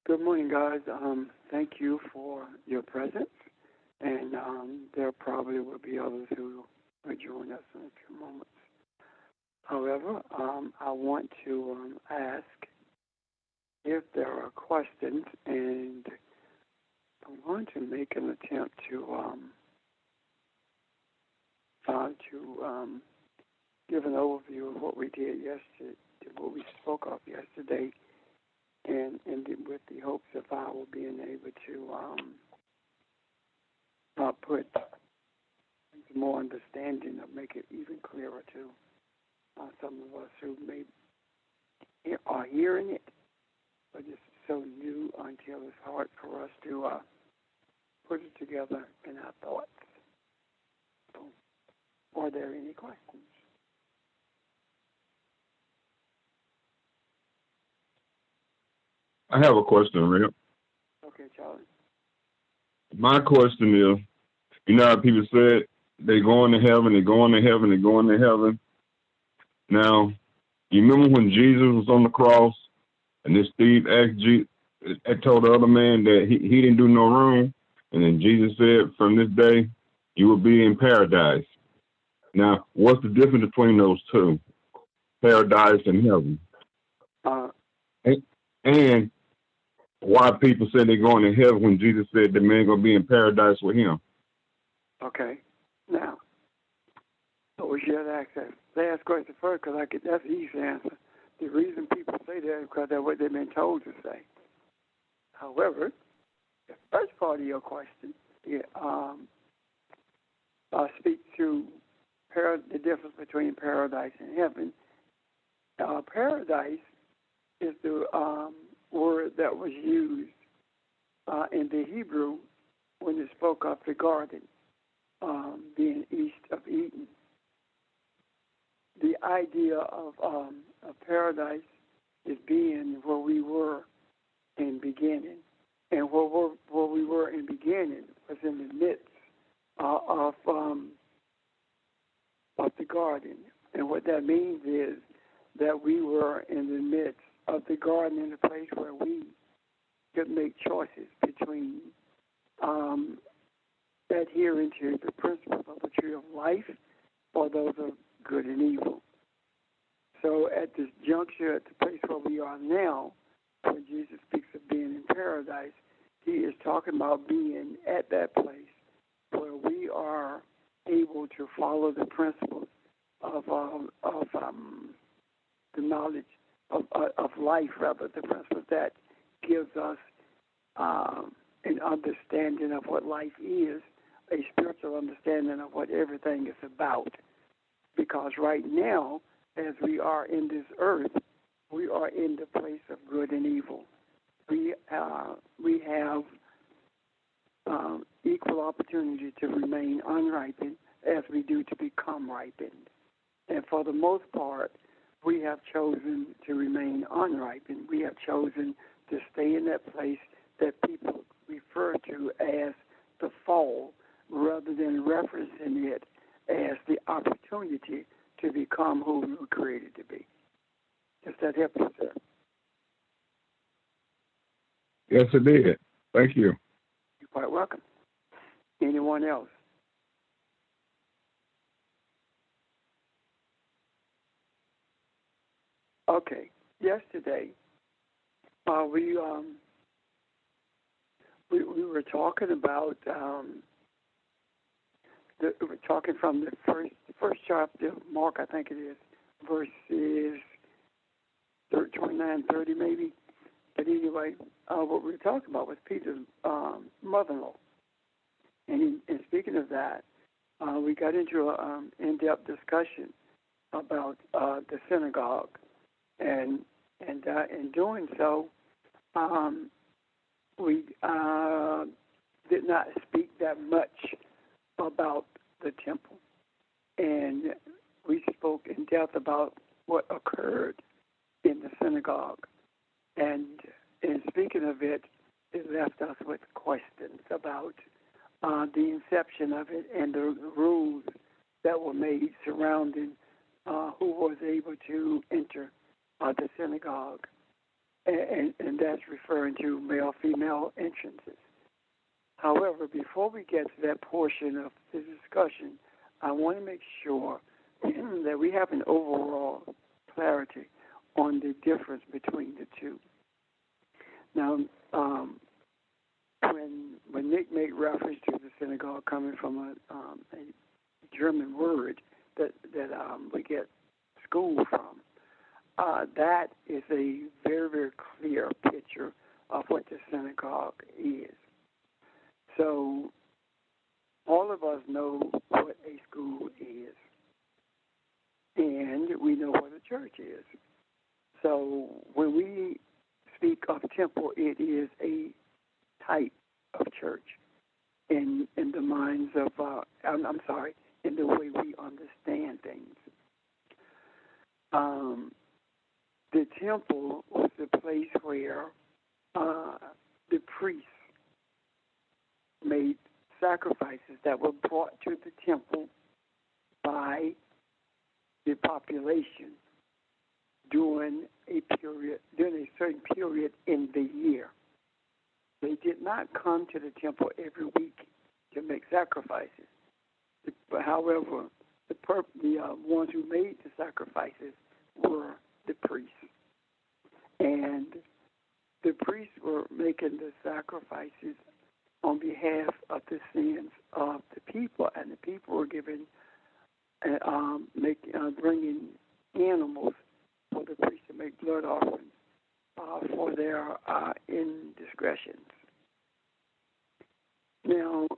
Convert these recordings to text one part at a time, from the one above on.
Good morning, guys. Thank you for your presence, and there probably will be others who will join us in a few moments. However, I want to ask if there are questions, and I'm going to make an attempt to give an overview of what we did yesterday, what we spoke of yesterday, and with the hopes of our being able to put more understanding or make it even clearer to some of us who may are hearing it, but it's so new until it's hard for us to put it together in our thoughts. So, are there any questions? I have a question, Rip. Okay, Charlie. My question is, you know how people said they going to heaven, they going to heaven, they going to heaven. Now, you remember when Jesus was on the cross and this thief asked Jesus, told the other man that he didn't do no wrong, and then Jesus said, from this day, you will be in paradise. Now, what's the difference between those two, paradise and heaven? Uh, And why people say they're going to heaven when Jesus said the man going to be in paradise with him? okay. Now, I wish you had asked that last question first because that's the easy answer. The reason people say that is because that's what they've been told to say. However, the first part of your question speaks to the difference between paradise and heaven. Paradise is the word that was used in the Hebrew when it spoke of the garden being east of Eden. The idea of paradise is being where we were in beginning, and where we were in beginning was in the midst of the garden. And what that means is that we were in the midst of the garden, in a place where we could make choices between adhering to the principles of the tree of life or those of good and evil. So at this juncture, at the place where we are now, when Jesus speaks of being in paradise, he is talking about being at that place where we are able to follow the principles of the knowledge of life, rather, the principles that gives us an understanding of what life is, a spiritual understanding of what everything is about. Because right now, as we are in this earth, we are in the place of good and evil. We have equal opportunity to remain unripened as we do to become ripened. And for the most part, we have chosen to remain unripened. We have chosen to stay in that place that people refer to as the fall, rather than referencing it as the opportunity to become who we were created to be. Does that help you, sir? Yes, it did. Thank you. You're quite welcome. Anyone else? Okay. Yesterday, we were talking about we're talking from the first chapter of Mark, I think it is, verses 29, 30 maybe. But anyway, what we were talking about was Peter's mother-in-law. And speaking of that, we got into an in-depth discussion about the synagogue. And in doing so, we did not speak that much about the temple. And we spoke in depth about what occurred in the synagogue. And in speaking of it, it left us with questions about the inception of it and the rules that were made surrounding who was able to enter the synagogue. and that's referring to male-female entrances. However, before we get to that portion of the discussion, I want to make sure that we have an overall clarity on the difference between the two. Now, when Nick made reference to the synagogue coming from a German word that we get school from, that is a very, very clear picture of what the synagogue is. So all of us know what a school is, and we know what a church is. So when we speak of temple, it is a type of church in the minds of, in the way we understand things. The temple was the place where the priests made sacrifices that were brought to the temple by the population during a certain period in the year. They did not come to the temple every week to make sacrifices. However, the ones who made the sacrifices were the priests. And the priests were making the sacrifices on behalf of the sins of the people, and the people were bringing animals for the priests to make blood offerings for their indiscretions. Now,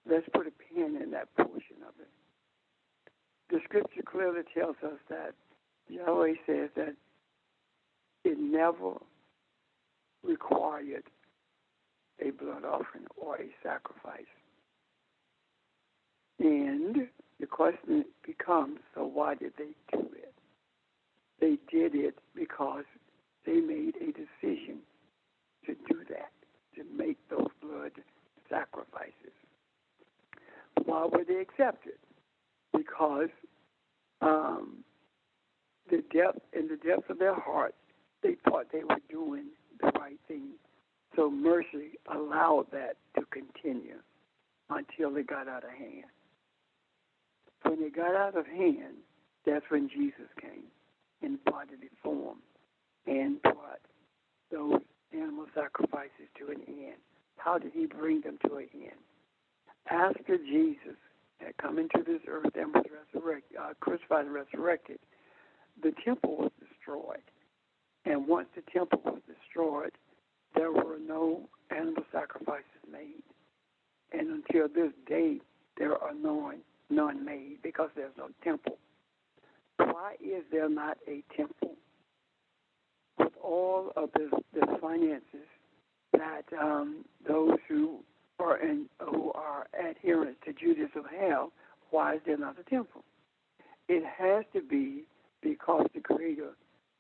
let's put a pin in that portion of it. The scripture clearly tells us that Yahweh says that it never required a blood offering or a sacrifice. And the question becomes, so why did they do it? They did it because they made a decision to do that, to make those blood sacrifices. Why were they accepted? Because in the depths of their heart, they thought they were doing the right thing. So mercy allowed that to continue until it got out of hand. When it got out of hand, that's when Jesus came in bodily form and brought those animal sacrifices to an end. How did he bring them to an end? After Jesus had come into this earth and was crucified and resurrected, the temple was destroyed. And once the temple was destroyed, there were no animal sacrifices made. And until this day, there are none made because there's no temple. Why is there not a temple? With all of the finances that those who are adherents to Judaism have, why is there not a temple? It has to be because the Creator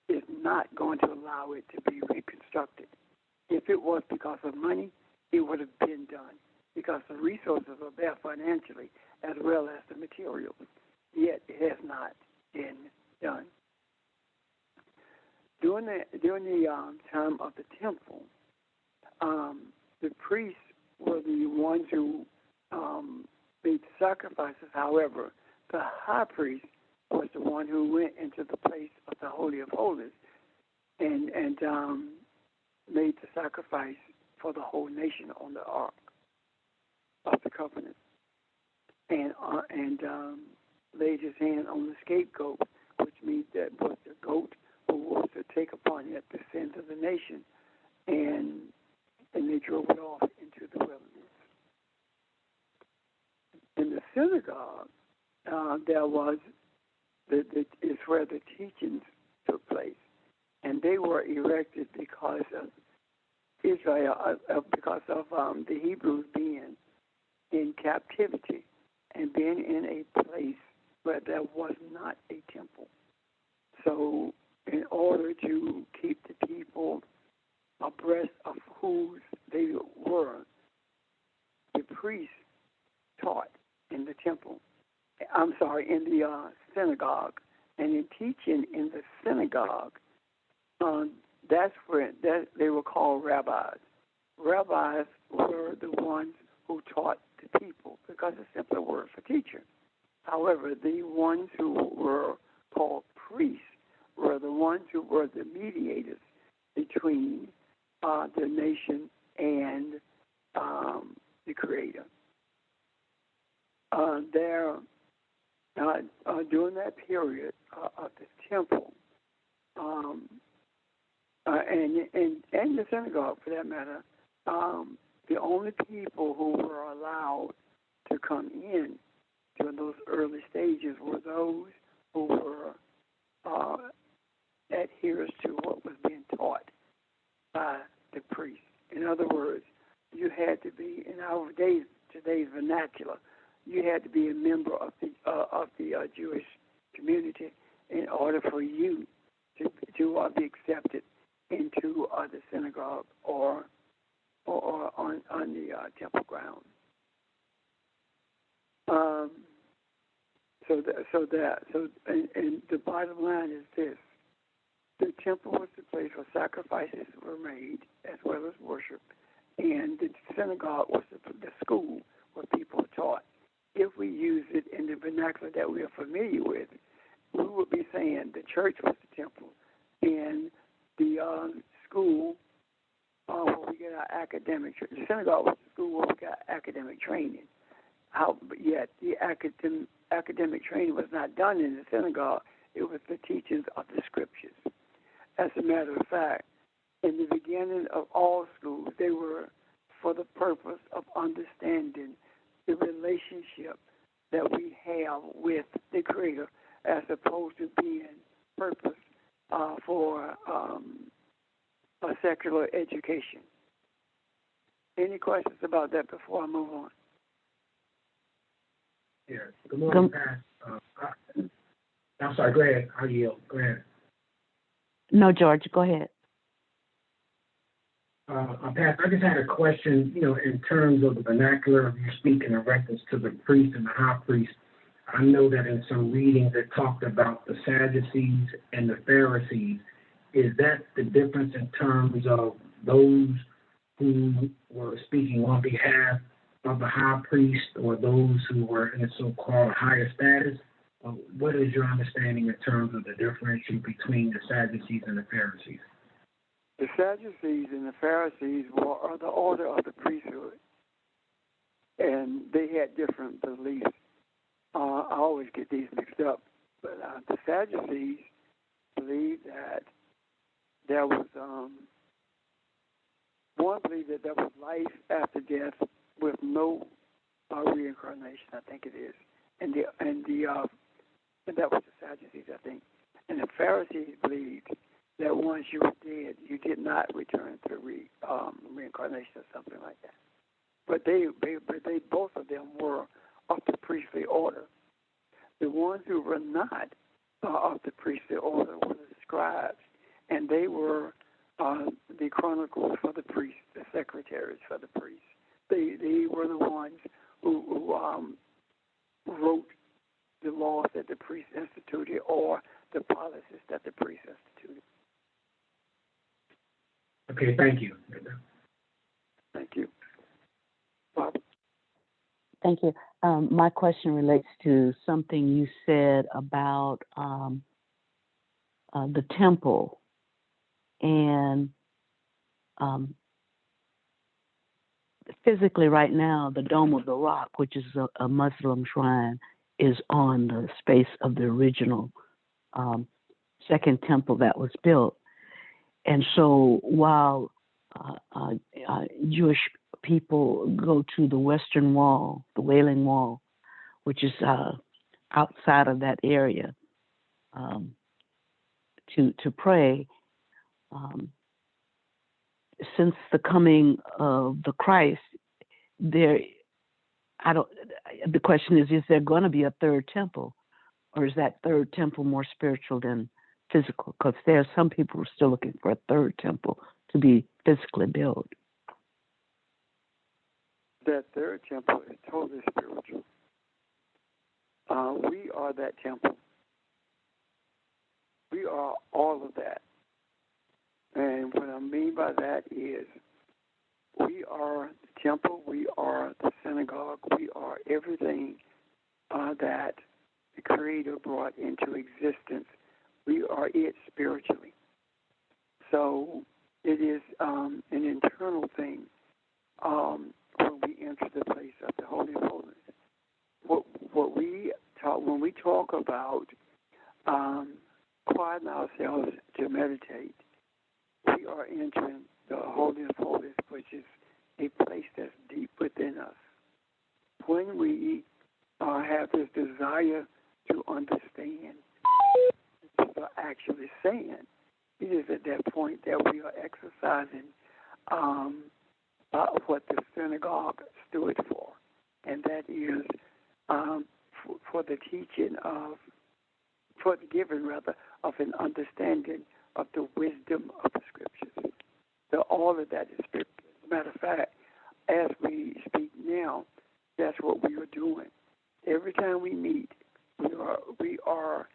is not going to allow it to be reconstructed. If it was because of money, it would have been done because the resources are there financially as well as the materials. Yet it has not been done. During the time of the temple, the priests were the ones who made sacrifices. However, the high priest was the one who went into the place of the Holy of Holies and made the sacrifice for the whole nation on the Ark of the Covenant, and laid his hand on the scapegoat, which means that was the goat who was to take upon it the sins of the nation, and they drove it off into the wilderness. In the synagogue, there was is where the teachings took place, and they were erected because of Israel, because of the Hebrews being in captivity and being in a place where there was not a temple. So in order to keep the people abreast of who they were, the priests taught in the temple. In the synagogue. And in teaching in the synagogue, That's where they were called rabbis. Rabbis were the ones who taught the people because it's simply a word for teacher. However, the ones who were called priests were the ones who were the mediators between the nation and the Creator. During that period of the temple, and the synagogue, for that matter, the only people who were allowed to come in during those early stages were those who were adherents to what was being taught by the priest. In other words, you had to be, in our today's vernacular, you had to be a member of the Jewish community in order for you to be accepted into the synagogue or on the temple ground. And the bottom line is this: the temple was the place where sacrifices were made as well as worship, and the synagogue was the school where people were taught. If we use it in the vernacular that we are familiar with, we would be saying the church was the temple, and the school where we get our academic. The synagogue was the school where we got academic training. Yet the academic training was not done in the synagogue. It was the teachings of the scriptures. As a matter of fact, in the beginning of all schools, they were for the purpose of understanding the relationship that we have with the Creator, as opposed to being purpose for a secular education. Any questions about that before I move on? Yes. Good morning, Pat. I'm sorry. Go ahead. I'll yield. Go ahead. No, George. Go ahead. Pat, I just had a question, in terms of the vernacular, you're speaking in reference to the priest and the high priest. I know that in some readings it talked about the Sadducees and the Pharisees. Is that the difference in terms of those who were speaking on behalf of the high priest or those who were in a so-called higher status? What is your understanding in terms of the differential between the Sadducees and the Pharisees? The Sadducees and the Pharisees were the order of the priesthood, and they had different beliefs. I always get these mixed up, but the Sadducees believed that there was one believed that there was life after death with no reincarnation. I think it is, and that was the Sadducees, I think. And the Pharisees believed that once you were dead, you did not return to reincarnation or something like that. But they both of them were of the priestly order. The ones who were not of the priestly order were the scribes, and they were the chroniclers for the priests, the secretaries for the priests. They were the ones who wrote the laws that the priest instituted or the policies that the priest instituted. Okay, thank you. Thank you. Bob? Thank you. My question relates to something you said about the temple and physically right now, the Dome of the Rock, which is a Muslim shrine, is on the space of the original second temple that was built. And so while Jewish people go to the Western Wall, the Wailing Wall, which is outside of that area, to pray, since the coming of the Christ, the question is there going to be a third temple, or is that third temple more spiritual than physical? Because there are some people who are still looking for a third temple to be physically built. That third temple is totally spiritual. We are that temple. We are all of that. by that is we are the temple, we are the synagogue, we are everything that the Creator brought into existence. We are it spiritually. So it is an internal thing when we enter the place of the Holy of Holies. What we talk when we talk about quieting ourselves to meditate, we are entering the Holy of Holies, which is a place that's deep within us. When we have this desire to understand what we're actually saying, it is at that point that we are exercising what the synagogue stood for, and that is for the teaching of, for the giving rather, of an understanding of the wisdom of the Scriptures. So all of that is Scripture. As a matter of fact, as we speak now, that's what we are doing. Every time we meet, we are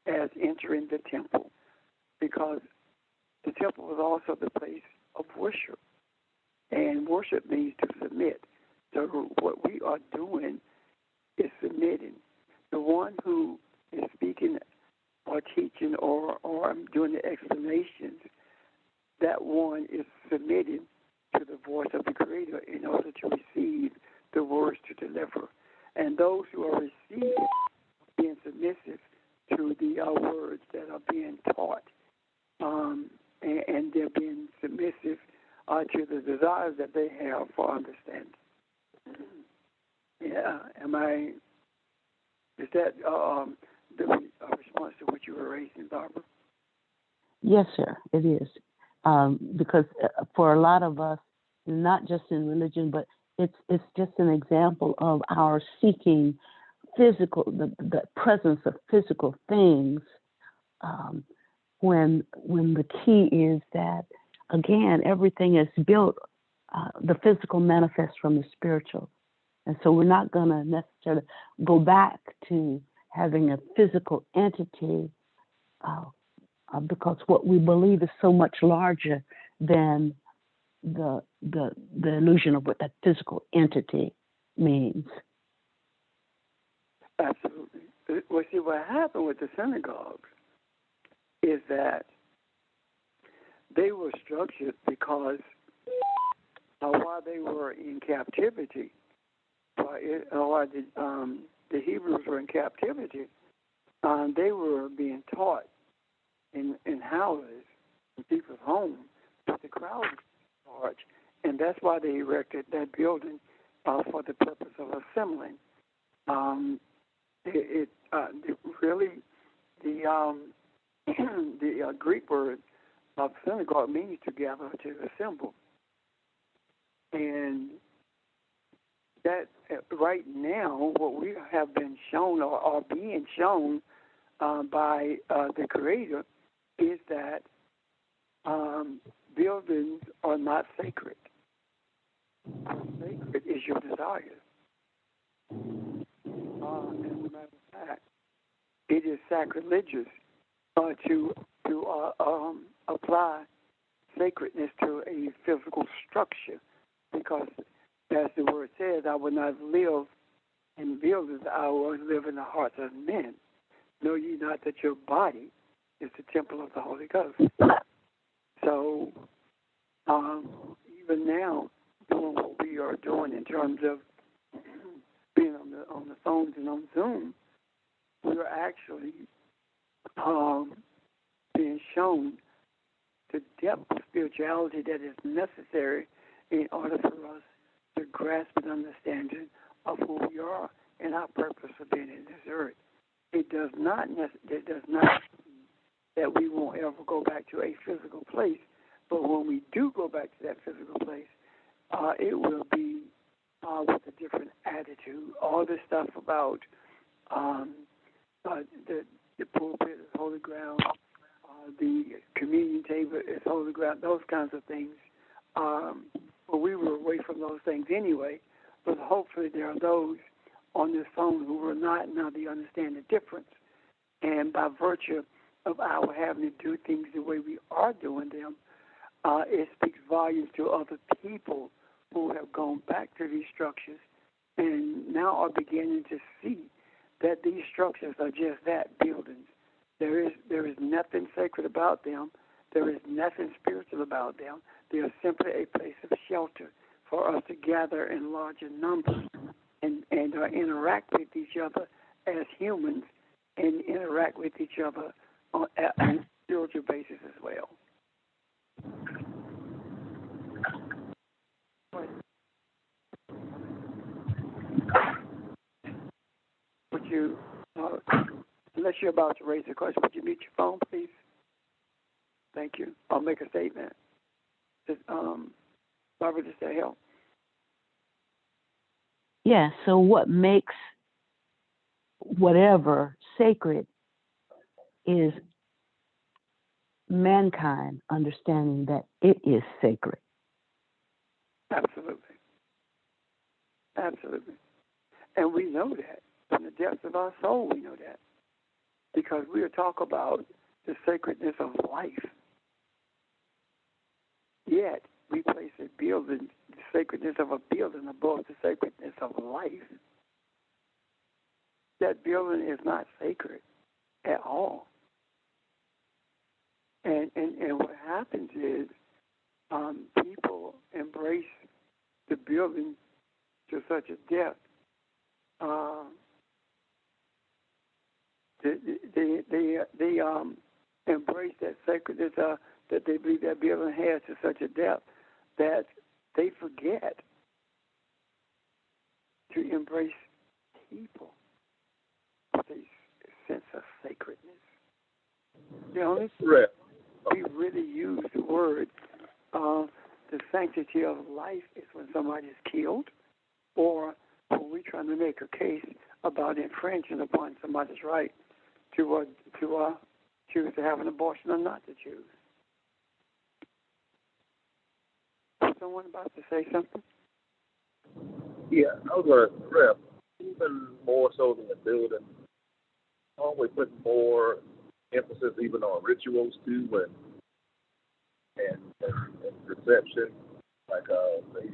as entering the temple, because the temple is also the place of worship, and worship means to submit. So what we are doing is submitting. The one who is speaking or teaching or doing the explanations, that one is submitting to the voice of the Creator in order to receive the words to deliver. And those who are receiving, being submissive to the words that are being taught, and they're being submissive to the desires that they have for understanding. Yeah, is that the response to what you were raising, Barbara? Yes, sir, it is. Because for a lot of us, not just in religion, but it's just an example of our seeking physical, the presence of physical things, when the key is that, again, everything is built, the physical manifests from the spiritual. And so we're not going to necessarily go back to having a physical entity because what we believe is so much larger than the illusion of what that physical entity means. Absolutely. Well, see, what happened with the synagogues is that they were structured because while they were in captivity, while the Hebrews were in captivity, they were being taught in houses, in people's homes, with the crowd large, and that's why they erected that building for the purpose of assembling. Really, the Greek word of synagogue means to gather, to assemble, and that right now, what we have been shown or are being shown by the Creator is that buildings are not sacred. Sacred is your desire. As a matter of fact, it is sacrilegious to apply sacredness to a physical structure, because as the word says, I will not live in buildings, I will live in the hearts of men. Know ye not that your body is the temple of the Holy Ghost? So even now, doing what we are doing in terms of being on the phones and on Zoom, we are actually being shown the depth of spirituality that is necessary in order for us to grasp an understanding of who we are and our purpose for being in this earth. It does not mean that we won't ever go back to a physical place, but when we do go back to that physical place, it will be with a different attitude. All this stuff about the pulpit is holy ground, the communion table is holy ground, those kinds of things. Well, we were away from those things anyway, but hopefully there are those on this phone who will not now they understand the difference. And by virtue of our having to do things the way we are doing them, it speaks volumes to other people who have gone back to these structures and now are beginning to see that these structures are just that, buildings. There is nothing sacred about them. There is nothing spiritual about them. They are simply a place of shelter for us to gather in larger numbers and interact with each other as humans and interact with each other on a spiritual basis as well. Would you, unless you're about to raise a question, would you mute your phone, please? Thank you. I'll make a statement. Barbara, does that help? Yeah, so what makes whatever sacred is mankind understanding that it is sacred. Absolutely. Absolutely. And we know that. From the depths of our soul, we know that. Because we are talking about the sacredness of life. Yet, we place a building, the sacredness of a building above the sacredness of life. That building is not sacred at all. And what happens is people embrace the building to such a depth. They embrace that sacredness that they believe that building has to such a depth that they forget to embrace people with a sense of sacredness. The only thing we really use the word the sanctity of life is when somebody is killed, or when we're trying to make a case about infringing upon somebody's right to choose to have an abortion or not to choose. Is someone about to say something? Yeah, I was going to ref, even more so than the building, always put more emphasis even on rituals too, and perception, like they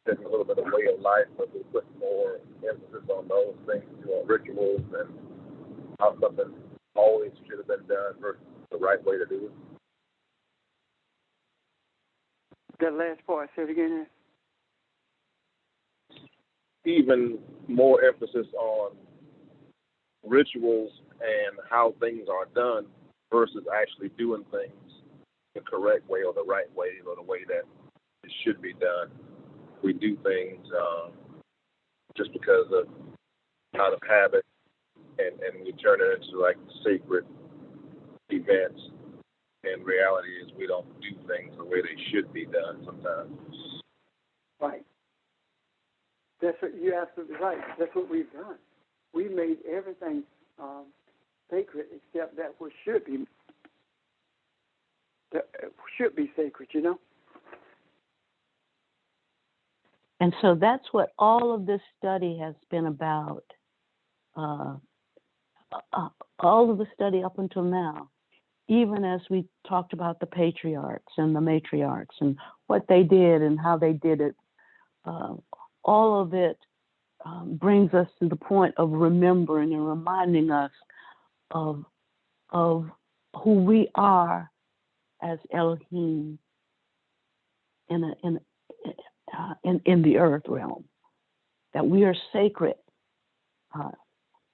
said a little bit of way of life, but they put more emphasis on those things, on rituals and how something always should have been done versus the right way to do it. That last part, say it again. Even more emphasis on rituals and how things are done versus actually doing things the correct way or the right way or the way that it should be done. We do things just because of out of habit, and we turn it into like sacred events. And reality is we don't do things the way they should be done sometimes. Right. That's what you're absolutely right. That's what we've done. We made everything sacred except that which should be sacred, you know? And so that's what all of this study has been about. All of the study up until now, even as we talked about the patriarchs and the matriarchs and what they did and how they did it, all of it brings us to the point of remembering and reminding us of who we are as Elohim in the earth realm, that we are sacred,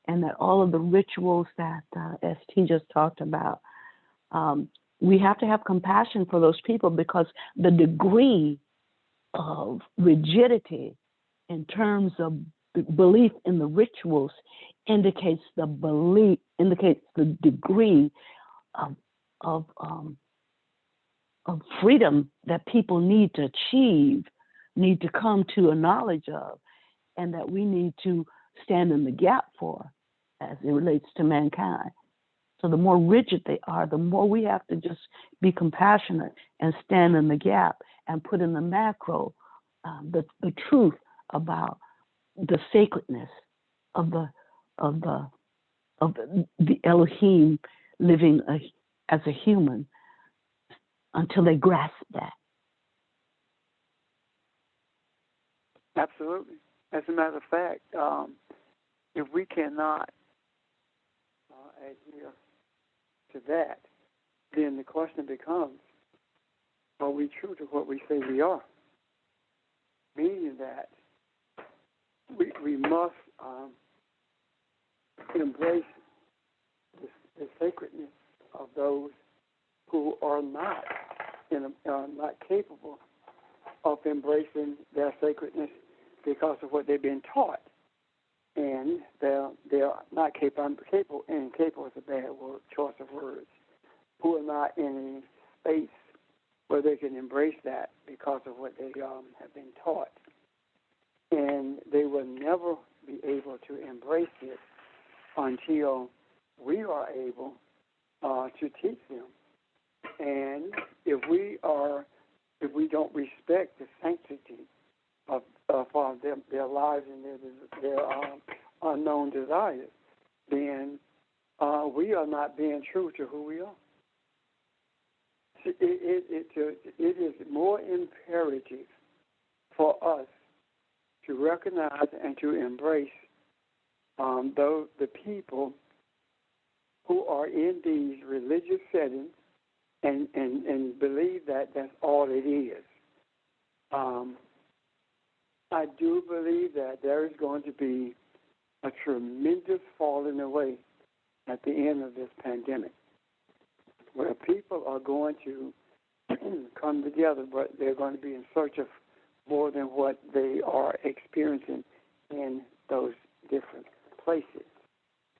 and that all of the rituals that ST just talked about, we have to have compassion for those people, because the degree of rigidity in terms of belief in the rituals indicates the degree of freedom that people need to achieve, need to come to a knowledge of, and that we need to stand in the gap for as it relates to mankind. So the more rigid they are, the more we have to just be compassionate and stand in the gap and put in the macro the truth about the sacredness of the Elohim living as a human until they grasp that. Absolutely. As a matter of fact, if we cannot adhere to that, then the question becomes, are we true to what we say we are? Meaning that we must embrace the sacredness of those who are not capable of embracing their sacredness because of what they've been taught, and they're not capable. And capable is a bad word, choice of words. Who are not in a space where they can embrace that because of what they have been taught, and they will never be able to embrace it until we are able to teach them. And if we don't respect the sanctity of their lives and their unknown desires, then we are not being true to who we are. It is more imperative for us to recognize and to embrace the people who are in these religious settings and believe that that's all it is. I do believe that there is going to be a tremendous falling away at the end of this pandemic, where people are going to come together, but they're going to be in search of more than what they are experiencing in those different places.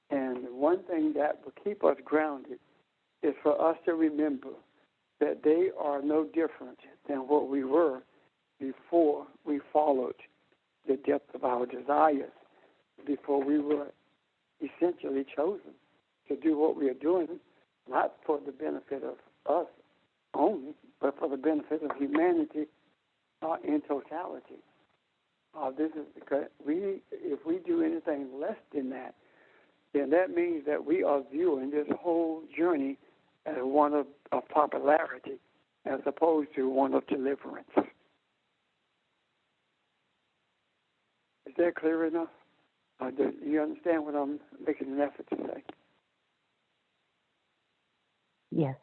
And one thing that will keep us grounded is for us to remember that they are no different than what we were before we followed the depth of our desires, before we were essentially chosen to do what we are doing, not for the benefit of us only, but for the benefit of humanity in totality. This is because if we do anything less than that, then that means that we are viewing this whole journey as one of popularity as opposed to one of deliverance. Is that clear enough? Do you understand what I'm making an effort to say? Yes.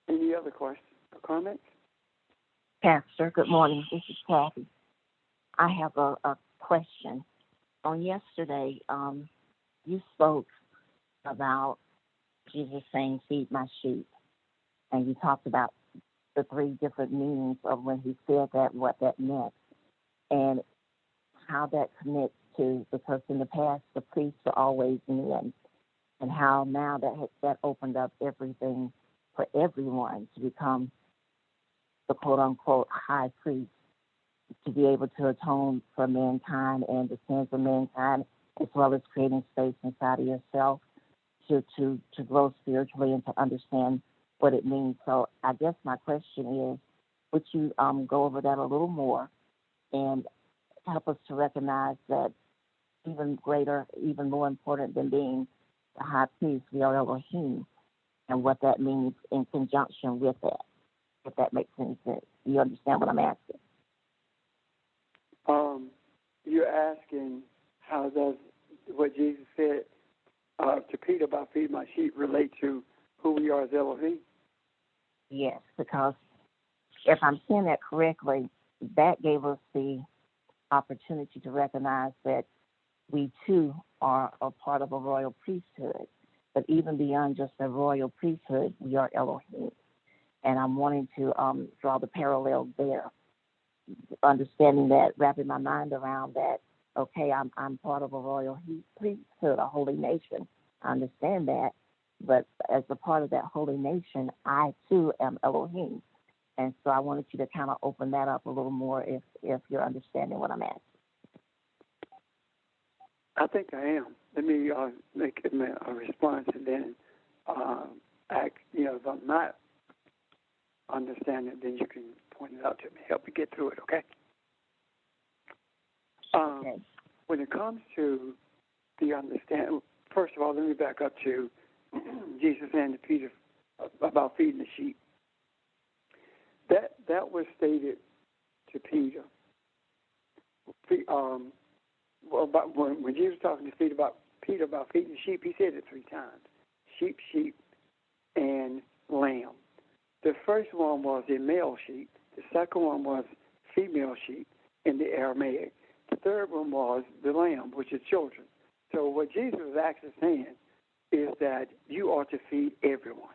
Any other questions or comments? Pastor, good morning. This is Kathy. I have a question. On yesterday, you spoke about Jesus saying, "Feed my sheep," and you talked about the three different meanings of when he said that, what that meant, and how that connects to, because in the past the priests were always men, and how now that opened up everything for everyone to become the quote-unquote high priest, to be able to atone for mankind and the sins of mankind, as well as creating space inside of yourself to grow spiritually and to understand what it means. So I guess my question is, would you go over that a little more and help us to recognize that even greater, even more important than being the high priest, we are Elohim, and what that means in conjunction with that, if that makes any sense. You understand what I'm asking? You're asking how does what Jesus said to Peter about feed my sheep relate to who we are as Elohim? Yes, because if I'm saying that correctly, that gave us the opportunity to recognize that we too are a part of a royal priesthood. But even beyond just a royal priesthood, we are Elohim. And I'm wanting to draw the parallel there, understanding that, wrapping my mind around that. Okay, I'm part of a royal priesthood, a holy nation. I understand that, but as a part of that holy nation, I too am Elohim. And so I wanted you to kind of open that up a little more, if you're understanding what I'm asking. I think I am. Let me make a response, and then if I'm not understanding, then you can point it out to me. Help me get through it, okay? Okay. When it comes to the understanding, first of all, let me back up to Jesus saying to Peter about feeding the sheep. That was stated to Peter. About when Jesus was talking to Peter about feeding the sheep, he said it 3 times: sheep, sheep, and lamb. The first one was a male sheep. The second one was female sheep in the Aramaic. The third one was the lamb, which is children. So what Jesus was actually saying is that you ought to feed everyone.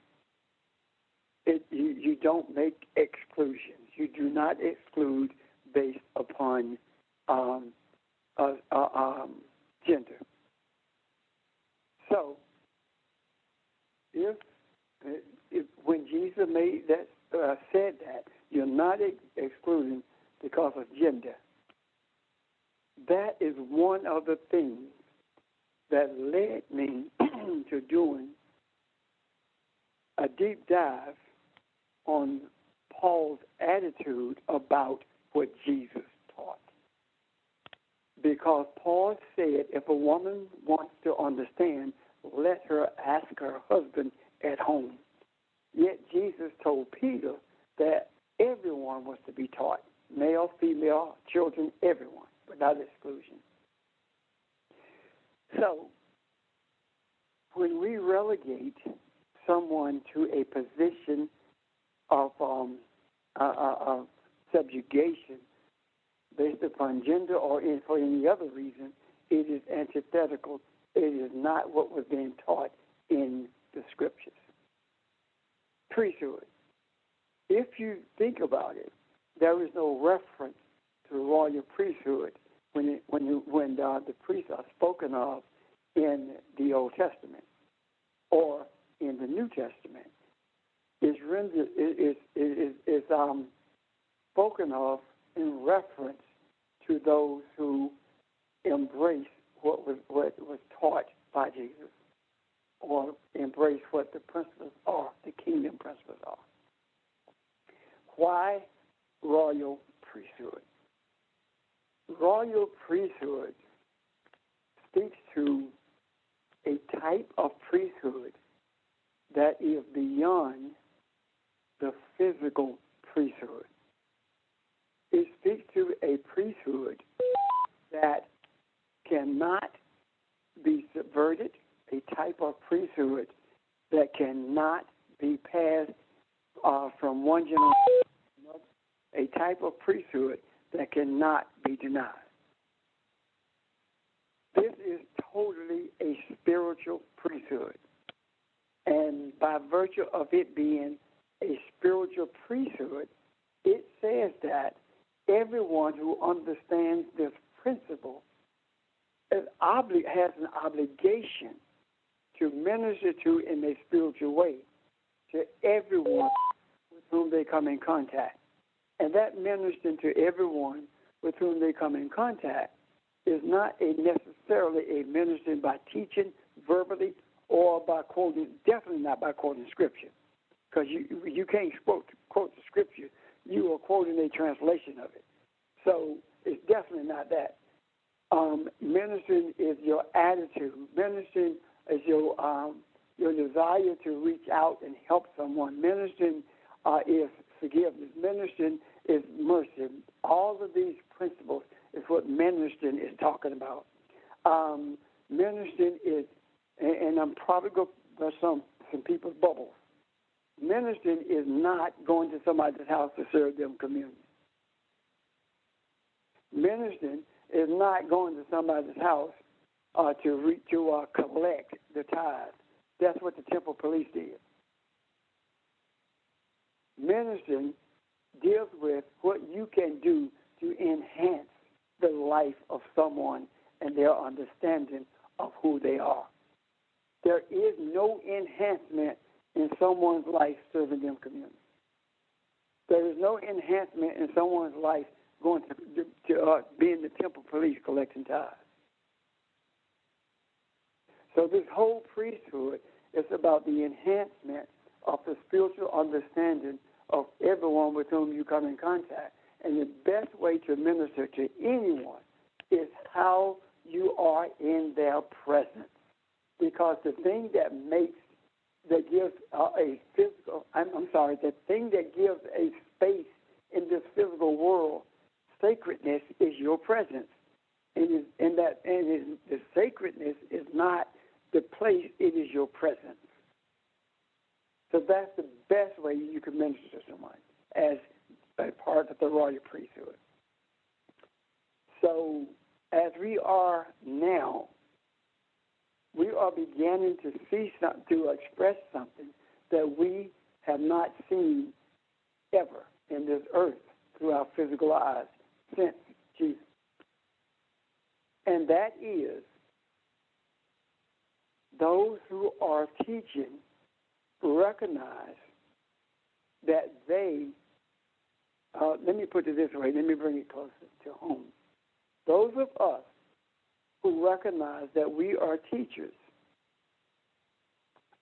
You don't make exclusions. You do not exclude based upon gender. So, if when Jesus made that said that you're not excluding because of gender, that is one of the things that led me to doing a deep dive on Paul's attitude about what Jesus taught. Because Paul said if a woman wants to understand, let her ask her husband at home. Yet Jesus told Peter that everyone was to be taught, male, female, children, everyone, without exclusion. So, when we relegate someone to a position of subjugation based upon gender or for any other reason, it is antithetical. It is not what was being taught in the scriptures. Priesthood. If you think about it, there is no reference to the royal priesthood when the priests are spoken of in the Old Testament or in the New Testament. Is spoken of in reference to those who embrace what was taught by Jesus, or embrace what the principles are, the kingdom principles are. Why royal priesthood? Royal priesthood speaks to a type of priesthood that is beyond the physical priesthood. It speaks to a priesthood that cannot be subverted, a type of priesthood that cannot be passed from one generation to another, a type of priesthood that cannot be denied. This is totally a spiritual priesthood. And by virtue of it being a spiritual priesthood, it says that everyone who understands this principle has an obligation to minister to in a spiritual way to everyone with whom they come in contact. And that ministering to everyone with whom they come in contact is not necessarily a ministering by teaching verbally or by quoting, definitely not by quoting scripture, because you can't quote the scripture. You are quoting a translation of it. So it's definitely not that. Ministering is your attitude. Ministering is your desire to reach out and help someone. Ministering is forgiveness. Ministering is mercy. All of these principles is what ministering is talking about. Ministering is, and I'm probably going to burst some people's bubbles. Ministering is not going to somebody's house to serve them communion. Ministering is not going to somebody's house to collect the tithe. That's what the temple police did. Ministering deals with what you can do to enhance the life of someone and their understanding of who they are. There is no enhancement in someone's life serving them communion. There is no enhancement in someone's life going to being the temple police collecting tithes. So this whole priesthood is about the enhancement of the spiritual understanding of everyone with whom you come in contact. And the best way to minister to anyone is how you are in their presence. Because the thing that makes that gives a physical, the thing that gives a space in this physical world, sacredness is your presence. The sacredness is not the place, it is your presence. So that's the best way you can minister to someone as a part of the royal priesthood. So as we are now, we are beginning to see something, to express something that we have not seen ever in this earth through our physical eyes since Jesus. And that is those who are teaching recognize that they, let me put it this way, let me bring it closer to home. Those of us who recognize that we are teachers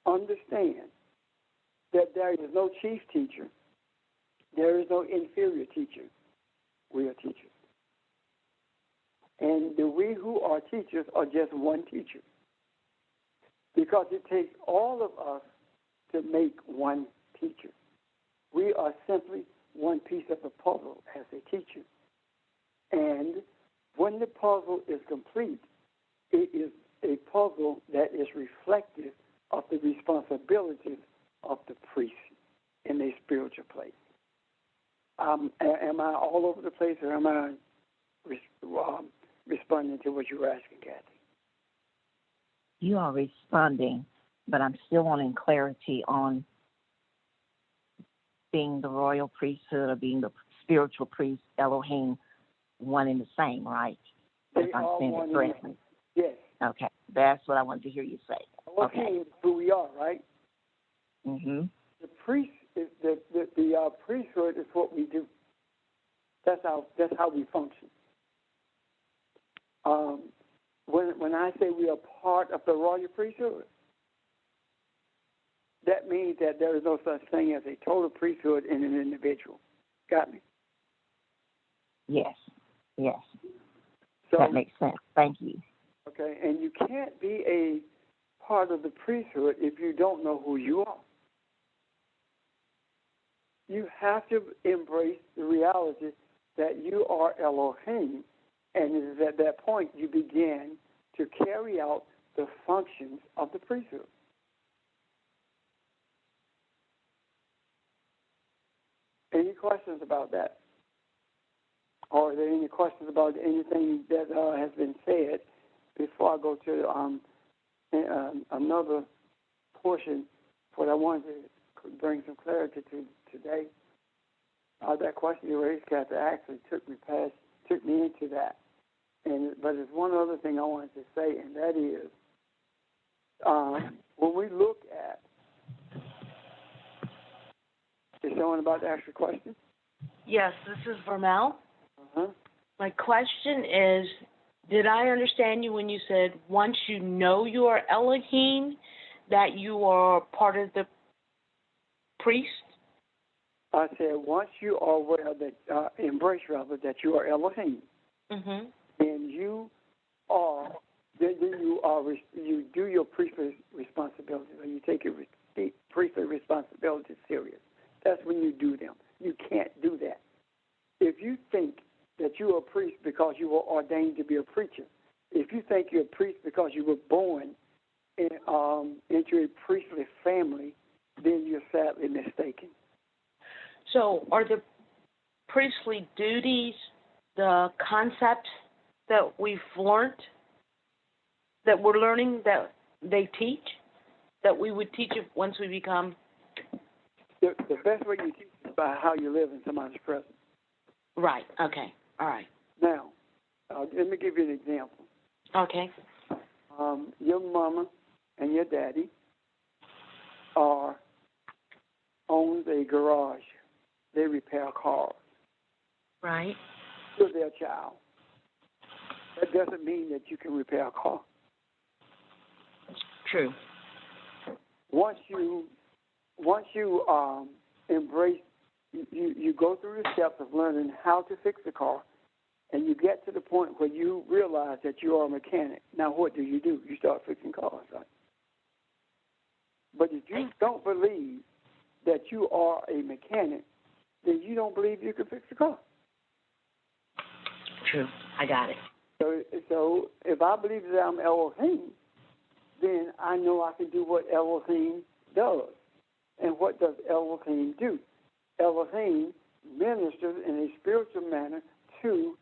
understand that there is no chief teacher, there is no inferior teacher. We are teachers. And we who are teachers are just one teacher. Because it takes all of us to make one teacher. We are simply one piece of the puzzle as a teacher. And when the puzzle is complete, it is a puzzle that is reflective of the responsibilities of the priest in a spiritual place. Am I all over the place, or am I responding to what you were asking, Kathy? You are responding, but I'm still wanting clarity on being the royal priesthood or being the spiritual priest, Elohim, one and the same, right? They if I'm are saying one it correctly. Yes. Okay, that's what I wanted to hear you say. Elohim is who we are, right? Mm-hmm. The priest is the priesthood is what we do. That's how we function. When I say we are part of the royal priesthood, that means that there is no such thing as a total priesthood in an individual. Got me? Yes. So, that makes sense. Thank you. Okay, and you can't be a part of the priesthood if you don't know who you are. You have to embrace the reality that you are Elohim, and it is at that point you begin to carry out the functions of the priesthood. Any questions about that? Or are there any questions about anything that has been said before I go to another portion? What I wanted to bring some clarity to today. That question you raised, Kathy, actually took me into that. But there's one other thing I wanted to say, and that is when we look at, is someone about to ask a question? Yes, this is Vermel. Uh-huh. My question is, did I understand you when you said once you know you are Elohim, that you are part of the priest? I said once you are aware that, embrace rather, that you are Elohim, Mm-hmm. and you do your priestly responsibility, or you take your priestly responsibilities serious. That's when you do them. You can't do that. If you think that you are a priest because you were ordained to be a preacher, if you think you're a priest because you were born into a priestly family, then you're sadly mistaken. So are the priestly duties the concepts that we've learned, that we're learning, that they teach, that we would teach it once we become? The best way you teach is by how you live in somebody's presence. Right, okay, all right. Now, let me give you an example. Okay. Your mama and your daddy owns a garage. They repair cars. Right. To their child. That doesn't mean that you can repair a car. True. Once you embrace, you go through the steps of learning how to fix the car, and you get to the point where you realize that you are a mechanic. Now, what do? You start fixing cars, right? But if you don't believe that you are a mechanic, then you don't believe you can fix the car. True. I got it. So if I believe that I'm Elohim, then I know I can do what Elohim does. And what does Elohim do? Elohim ministers in a spiritual manner to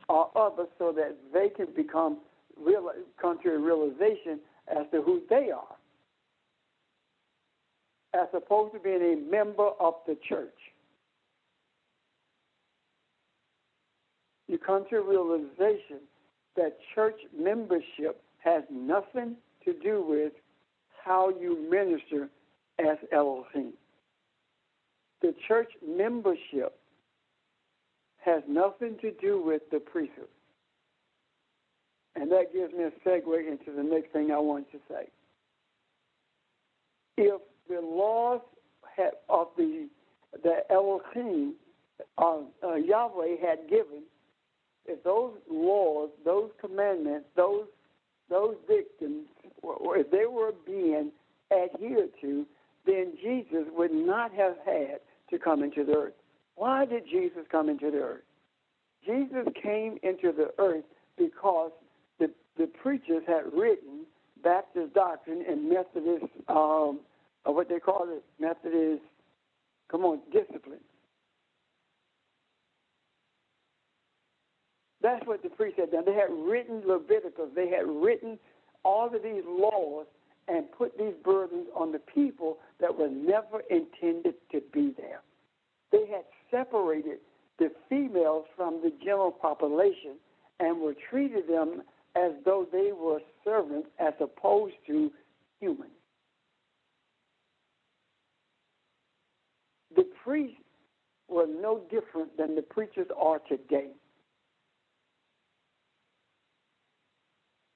others so that they can come to a realization as to who they are, as opposed to being a member of the church. You come to a realization that church membership has nothing to do with how you minister as Elohim. The church membership has nothing to do with the priesthood. And that gives me a segue into the next thing I want to say. If the laws of the Elohim, Yahweh had given, if those laws, those commandments, those dictums, if they were being adhered to, then Jesus would not have had to come into the earth. Why did Jesus come into the earth? Jesus came into the earth because the preachers had written Baptist doctrine and Methodist, what they call it, Methodist, discipline. That's what the priests had done. They had written Leviticus. They had written all of these laws and put these burdens on the people that were never intended to be there. They had separated the females from the general population and were treated them as though they were servants as opposed to humans. The priests were no different than the preachers are today.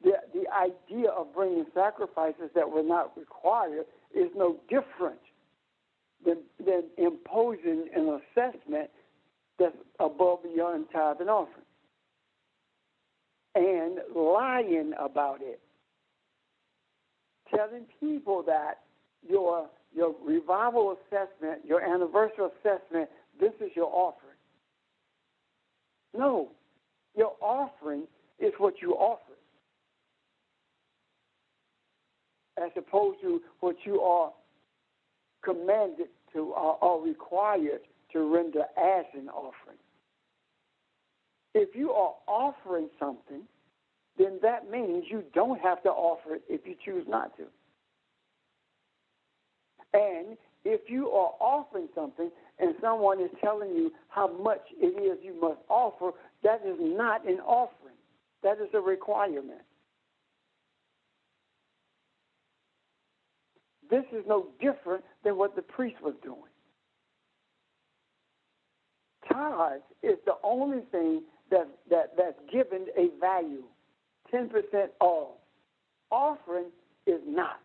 The idea of bringing sacrifices that were not required is no different than imposing an assessment that's above and beyond tithe and offering and lying about it, telling people that your revival assessment, your anniversary assessment, this is your offering. No, your offering is what you offer, as opposed to what you are commanded to or required to render as an offering. If you are offering something, then that means you don't have to offer it if you choose not to. And if you are offering something and someone is telling you how much it is you must offer, that is not an offering. That is a requirement. This is no different than what the priest was doing. Tithe is the only thing that's given a value, 10% off. Offering is not.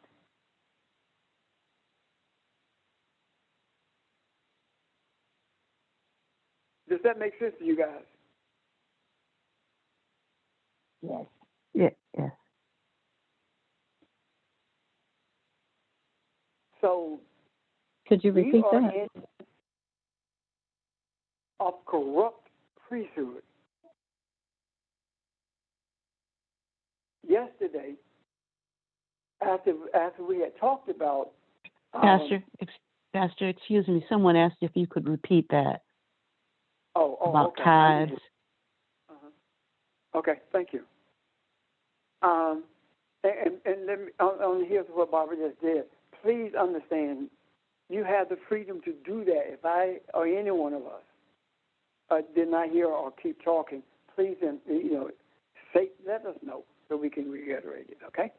Does that make sense to you guys? Yes. Yeah, yeah. So, could you repeat we are that? in a corrupt priesthood. Yesterday, after we had talked about Pastor, excuse me. Someone asked if you could repeat that. About okay. tithes. Okay, thank you. And let me, here's what Barbara just did. Please understand, you have the freedom to do that. If I or any one of us did not hear or keep talking, please, let us know so we can reiterate it. Okay.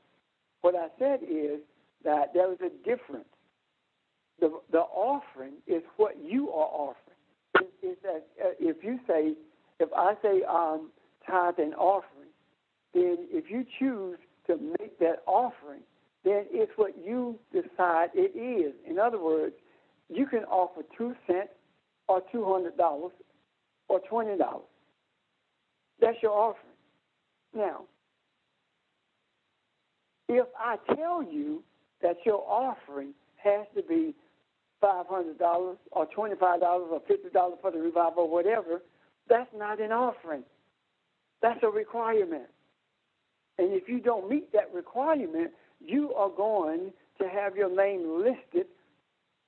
What I said is that there is a difference. The offering is what you are offering. It's that if I say tithe and offering, then if you choose to make that offering, then it's what you decide it is. In other words, you can offer 2 cents or $200 or $20. That's your offering. Now, if I tell you that your offering has to be $500 or $25 or $50 for the revival or whatever, that's not an offering. That's a requirement. And if you don't meet that requirement, you are going to have your name listed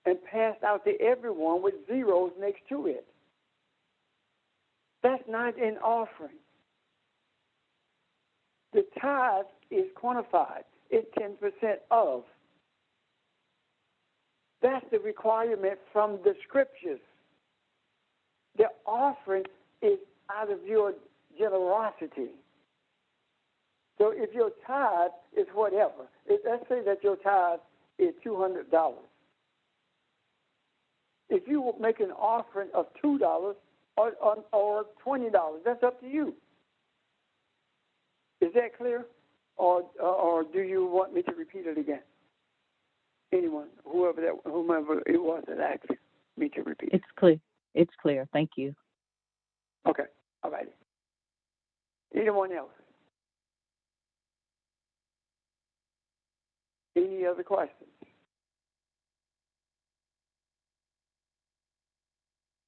and passed out to everyone with zeros next to it. That's not an offering. The tithe is quantified. It's 10% of. That's the requirement from the scriptures. The offering is out of your generosity. So if your tithe is whatever, let's say that your tithe is $200. If you make an offering of $2 or $20, that's up to you. Is that clear? Or do you want me to repeat it again? Anyone, whomever it was that asked me to repeat. It's clear. It's clear. Thank you. Okay. All righty. Anyone else? Any other questions?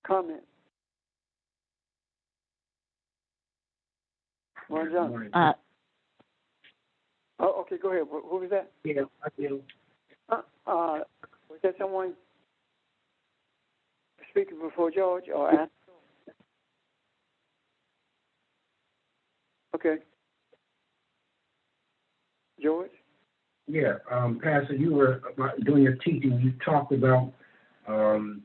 Comments? Well, John. Oh, okay, go ahead. Who was that? Yeah, I do. Was that someone speaking before George or after? Okay. George? Yeah, Pastor, you were doing your teaching. You talked about 1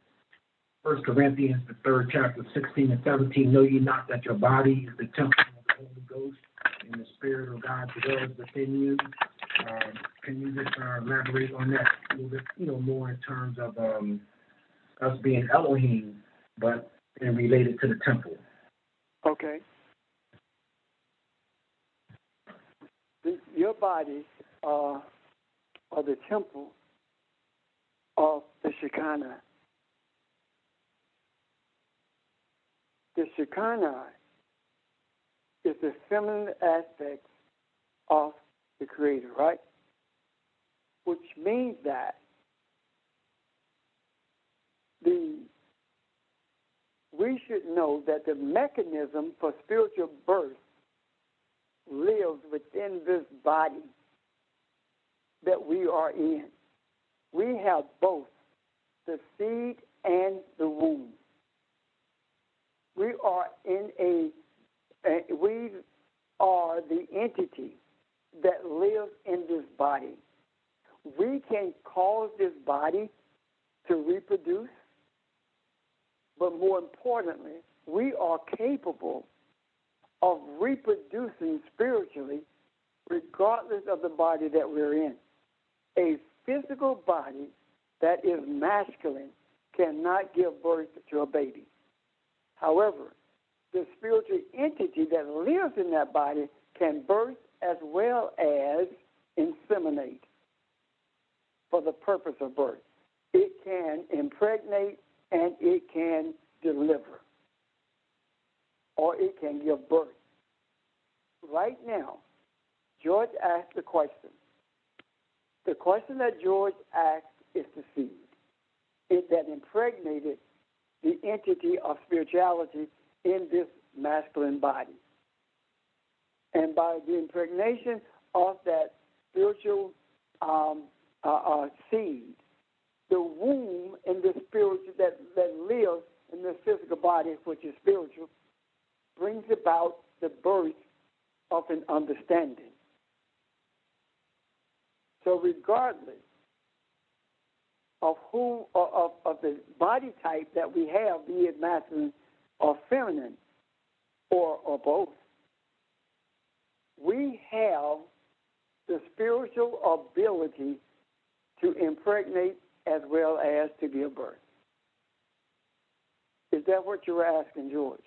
Corinthians, the 3rd chapter, 16 and 17. Know ye not that your body is the temple of the Holy Ghost, and the Spirit of God dwells within you? Can you just elaborate on that a little bit, more in terms of us being Elohim, but related to the temple? Okay. Your bodies are the temple of the Shekinah. The Shekinah is the feminine aspect of the Creator, right? Which means that we should know that the mechanism for spiritual birth lives within this body that we are in. We have both the seed and the womb. We are we are the entity that lives in this body. We can cause this body to reproduce, but more importantly, we are capable of reproducing spiritually regardless of the body that we're in. A physical body that is masculine cannot give birth to a baby. However, the spiritual entity that lives in that body can birth as well as inseminate for the purpose of birth. It can impregnate and it can deliver, or it can give birth. Right now, George asked the question. The question that George asked is the seed. It that impregnated the entity of spirituality in this masculine body. And by the impregnation of that spiritual seed, the womb in the spiritual that lives in the physical body, which is spiritual, brings about the birth of an understanding. So regardless of of the body type that we have, be it masculine or feminine or both, we have the spiritual ability to impregnate as well as to give birth. Is that what you were asking, George?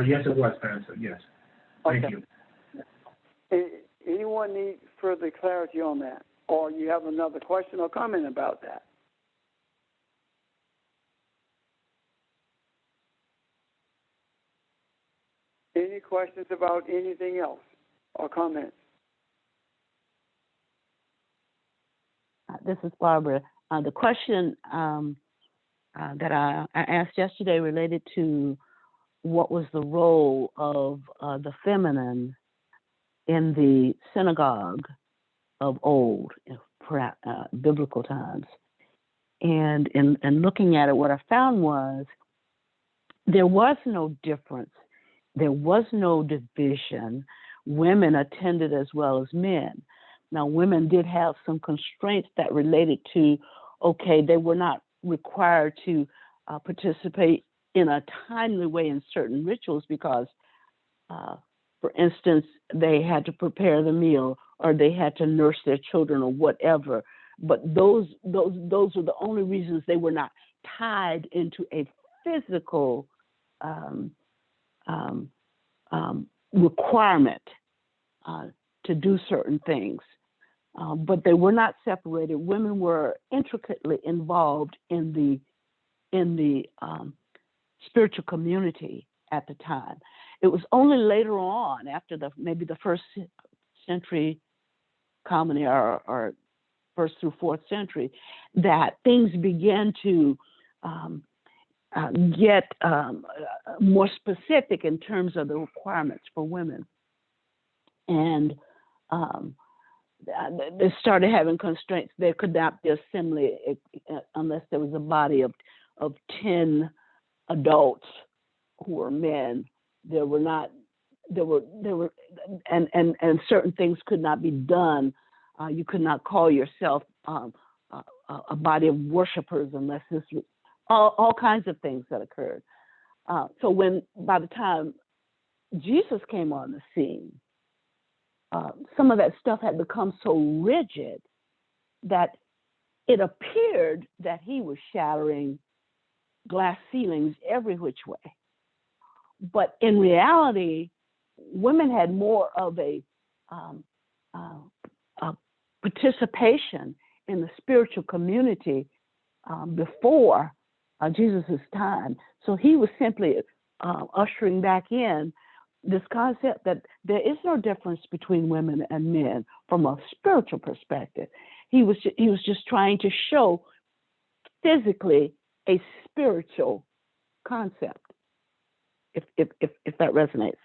Yes, it was, Pastor. Yes. Thank you. Anyone need further clarity on that? Or you have another question or comment about that? Any questions about anything else or comments? this is Barbara. The question that I asked yesterday related to what was the role of the feminine in the synagogue of old, biblical times. And in looking at it, what I found was there was no difference. There was no division. Women attended as well as men. Now, women did have some constraints that related to, okay, they were not required to participate in a timely way in certain rituals because, for instance, they had to prepare the meal or they had to nurse their children or whatever. But those are the only reasons they were not tied into a physical requirement to do certain things. But they were not separated. Women were intricately involved in the spiritual community at the time. It was only later on, after maybe the first century Common Era or first through fourth century, that things began to get more specific in terms of the requirements for women. And they started having constraints. There could not be assembly unless there was a body of 10 adults who were men. There were certain things could not be done. You could not call yourself a body of worshipers unless this was all kinds of things that occurred. So by the time Jesus came on the scene, some of that stuff had become so rigid that it appeared that he was shattering glass ceilings every which way. But in reality, women had more of a participation in the spiritual community before Jesus' time. So he was simply ushering back in this concept that there is no difference between women and men from a spiritual perspective. He was just trying to show physically a spiritual concept, if that resonates.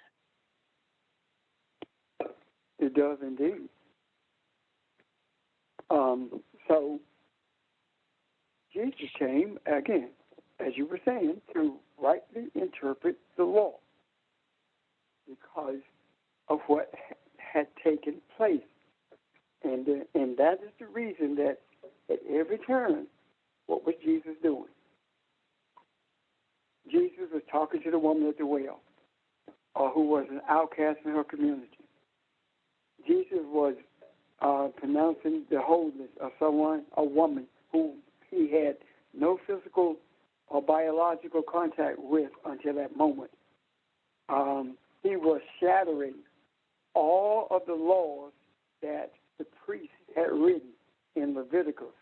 It does indeed. So Jesus came, again, as you were saying, to rightly interpret the law because of what had taken place. And that is the reason that at every turn, what was Jesus doing? Jesus was talking to the woman at the well, who was an outcast in her community. Jesus was pronouncing the wholeness of a woman who he had no physical or biological contact with until that moment. He was shattering all of the laws that the priests had written in Leviticus.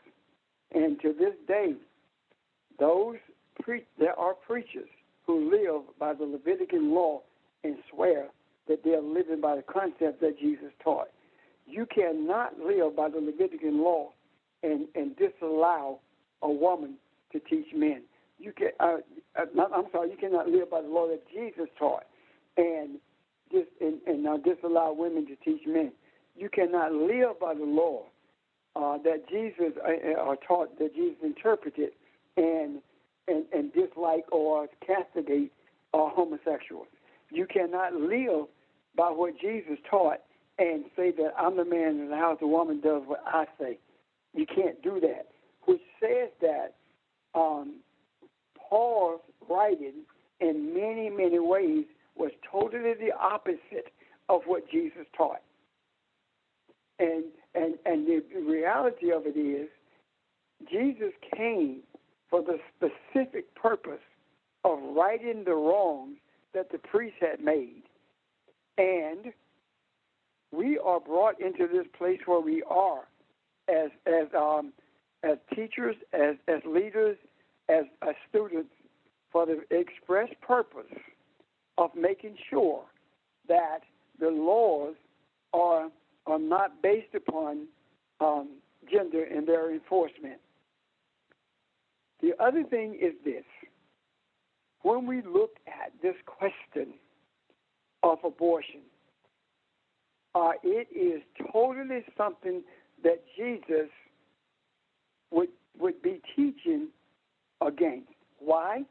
And to this day, there are preachers who live by the Levitican law and swear that they are living by the concept that Jesus taught. You cannot live by the Levitican law and disallow a woman to teach men. You cannot live by the law that Jesus taught and disallow women to teach men. You cannot live by the law that Jesus taught, that Jesus interpreted, and dislike or castigate homosexuals. You cannot live by what Jesus taught and say that I'm the man in the house, the woman does what I say. You can't do that, which says that Paul's writing in many, many ways was totally the opposite of what Jesus taught. And the reality of it is Jesus came for the specific purpose of righting the wrongs that the priests had made. And we are brought into this place where we are as teachers, as leaders, as students, for the express purpose of making sure that the laws are not based upon gender in their enforcement. The other thing is this. When we look at this question of abortion, it is totally something that Jesus would be teaching against. Why?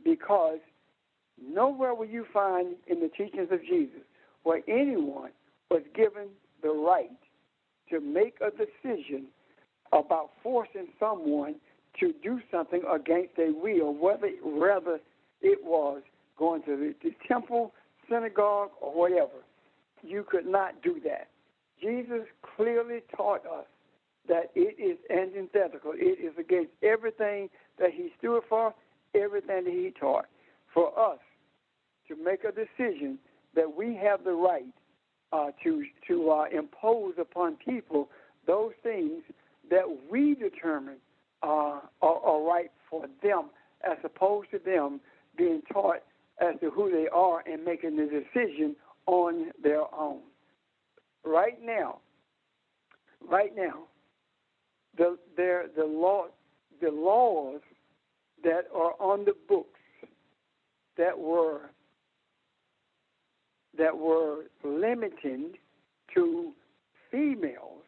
Because nowhere will you find in the teachings of Jesus where anyone was given the right to make a decision about forcing someone to do something against their will, whether it was going to the temple, synagogue, or whatever. You could not do that. Jesus clearly taught us that it is antithetical. It is against everything that he stood for, everything that he taught. For us to make a decision that we have the right to impose upon people those things that we determine are right for them, as opposed to them being taught as to who they are and making the decision on their own. Right now, the laws that are on the books that were limiting to females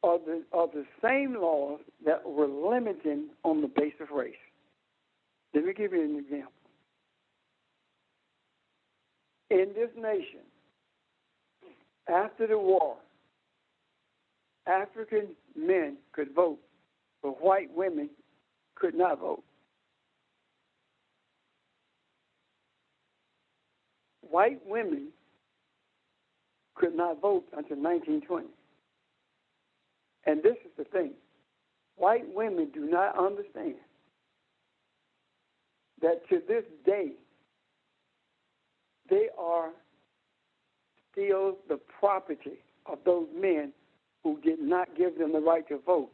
are the same laws that were limiting on the basis of race. Let me give you an example. In this nation, after the war, African men could vote, but white women could not vote. White women could not vote until 1920. And this is the thing. White women do not understand that to this day, they are still the property of those men who did not give them the right to vote.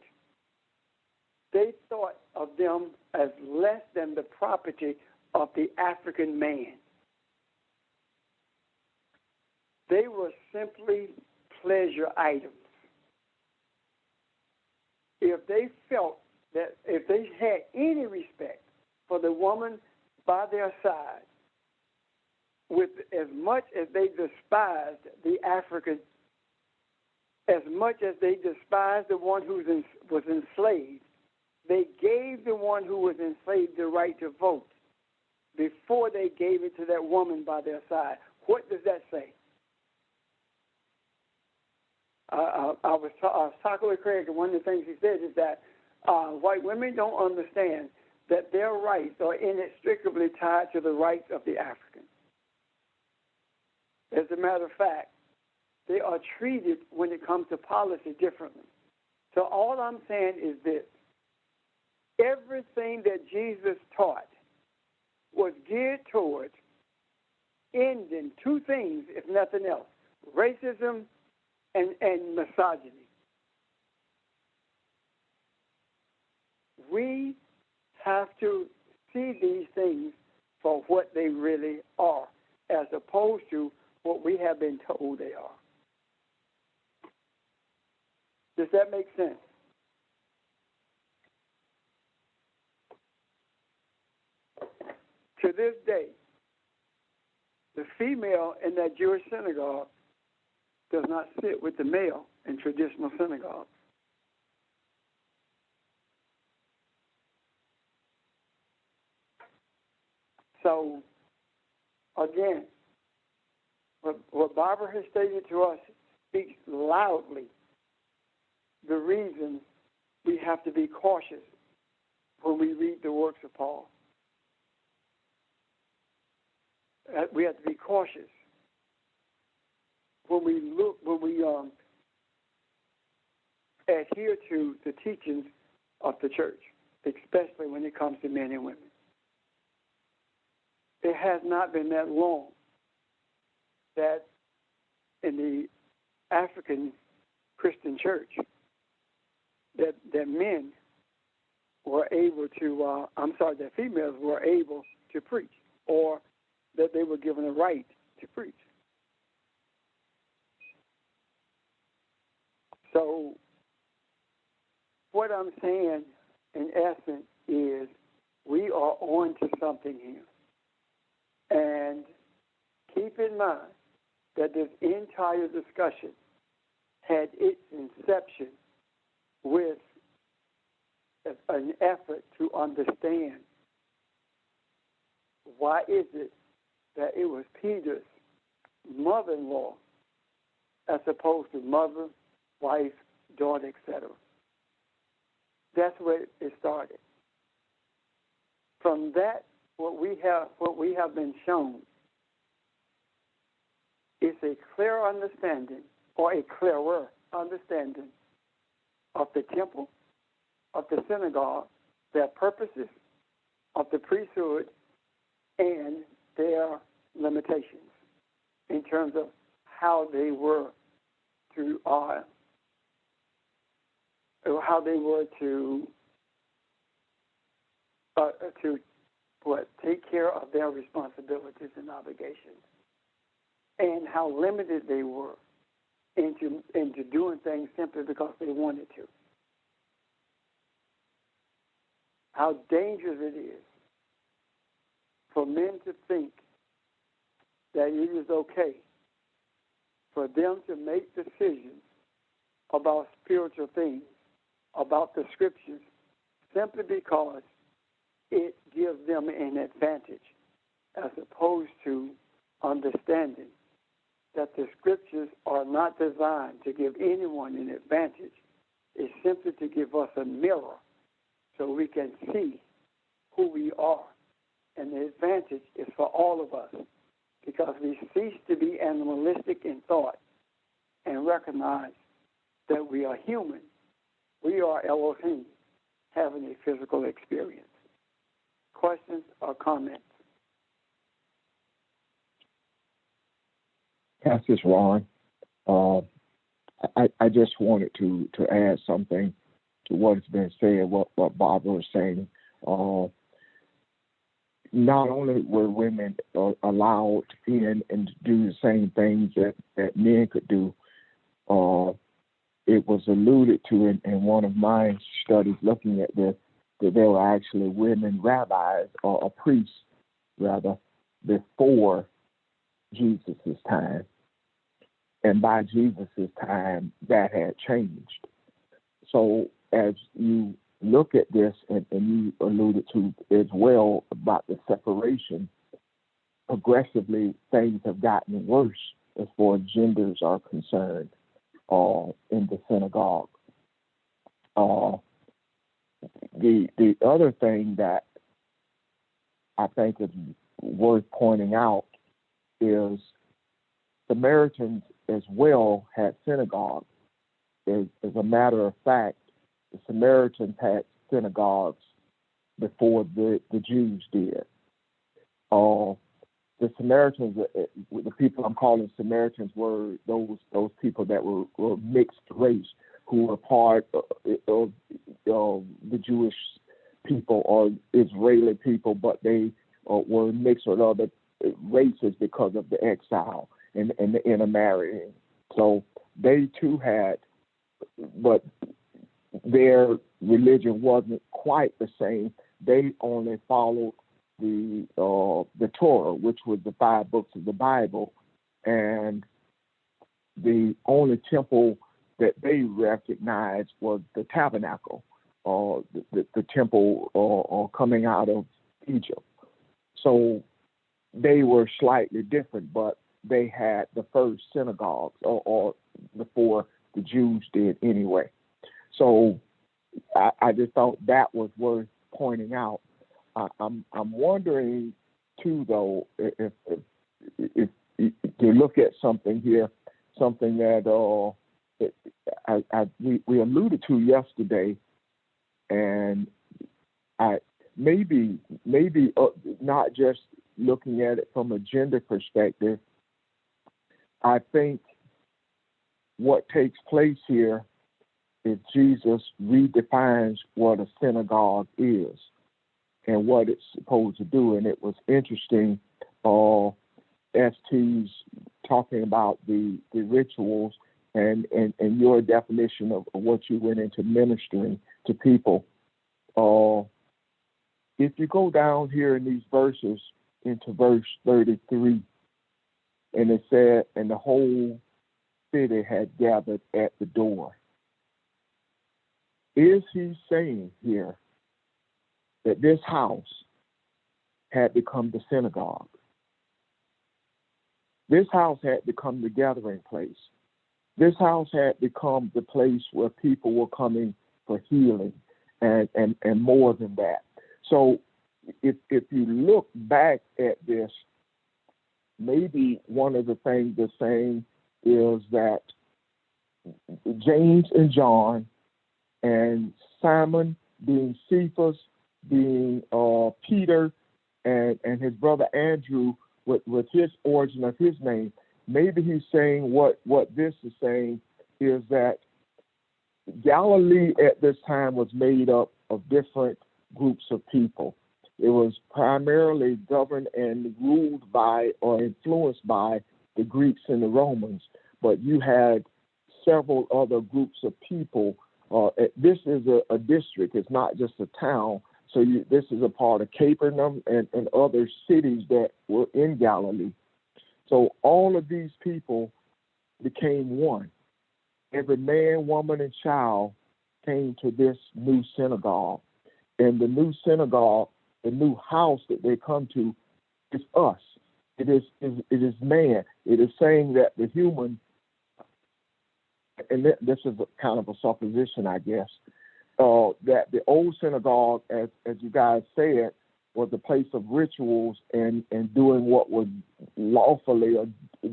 They thought of them as less than the property of the African man. They were simply pleasure items. If they felt that if they had any respect for the woman by their side, with as much as they despised the African, as much as they despised the one who was enslaved, they gave the one who was enslaved the right to vote before they gave it to that woman by their side. What does that say? I was talking with Craig, and one of the things he said is that white women don't understand that their rights are inextricably tied to the rights of the African. As a matter of fact, they are treated when it comes to policy differently. So all I'm saying is this. Everything that Jesus taught was geared towards ending two things, if nothing else: racism and misogyny. We have to see these things for what they really are, as opposed to what we have been told they are. Does that make sense? To this day, the female in that Jewish synagogue does not sit with the male in traditional synagogues. So, again, what Barbara has stated to us speaks loudly the reason we have to be cautious when we read the works of Paul. We have to be cautious when we adhere to the teachings of the church, especially when it comes to men and women. It has not been that long that in the African Christian church that men were able to, that females were able to preach, or that they were given a right to preach. So what I'm saying, in essence, is we are on to something here. And keep in mind that this entire discussion had its inception with an effort to understand why is it that it was Peter's mother-in-law as opposed to mother, wife, daughter, etc. That's where it started. From that, what we have been shown is a clear understanding, or a clearer understanding, of the temple, of the synagogue, their purposes, of the priesthood, and their limitations in terms of how they were to take care of their responsibilities and obligations, and how limited they were into doing things simply because they wanted to. How dangerous it is for men to think that it is okay for them to make decisions about spiritual things, about the scriptures, simply because it gives them an advantage, as opposed to understanding that the scriptures are not designed to give anyone an advantage. It's simply to give us a mirror so we can see who we are. And the advantage is for all of us, because we cease to be animalistic in thought and recognize that we are human. We are Elohim, having a physical experience. Questions or comments? Pastor Ron, I just wanted to add something to what has been said, what Barbara was saying. Not only were women allowed in and to do the same things that men could do, it was alluded to in one of my studies looking at this, that there were actually women rabbis, or priests, rather, before Jesus' time. And by Jesus' time, that had changed. So as you look at this, and you alluded to as well about the separation, progressively things have gotten worse as far as genders are concerned in the synagogue. The other thing that I think is worth pointing out is Samaritans as well had synagogues. As a matter of fact, the Samaritans had synagogues before the Jews did. The Samaritans, the people I'm calling Samaritans, were those people that were mixed race, who were part of the Jewish people or Israeli people, but they were mixed with other races because of the exile and the intermarrying. So they too had, but their religion wasn't quite the same. They only followed the Torah, which was the 5 books of the Bible, and the only temple that they recognized was the tabernacle, or the temple or coming out of Egypt. So they were slightly different, but they had the first synagogues, or before the Jews did anyway. So I just thought that was worth pointing out. I'm wondering too, though, if you look at something here, something that we alluded to yesterday, and I maybe not just looking at it from a gender perspective. I think what takes place here is Jesus redefines what a synagogue is and what it's supposed to do. And it was interesting, ST's talking about the rituals and your definition of what you went into ministering to people. If you go down here in these verses into verse 33, and it said, and the whole city had gathered at the door. Is he saying here that this house had become the synagogue? This house had become the gathering place. This house had become the place where people were coming for healing and more than that. So if you look back at this, maybe one of the things they're saying is that James and John and Simon being Cephas, being Peter, and his brother Andrew with his origin of his name, maybe he's saying what this is saying is that Galilee at this time was made up of different groups of people. It was primarily governed and ruled by or influenced by the Greeks and the Romans, but you had several other groups of people. This is a district. It's not just a town. So this is a part of Capernaum and other cities that were in Galilee. So all of these people became one. Every man, woman, and child came to this new synagogue. And the new synagogue, the new house that they come to, is us. It is man. It is saying that the human, and this is kind of a supposition, I guess, that the old synagogue, as you guys said, was a place of rituals and doing what was lawfully or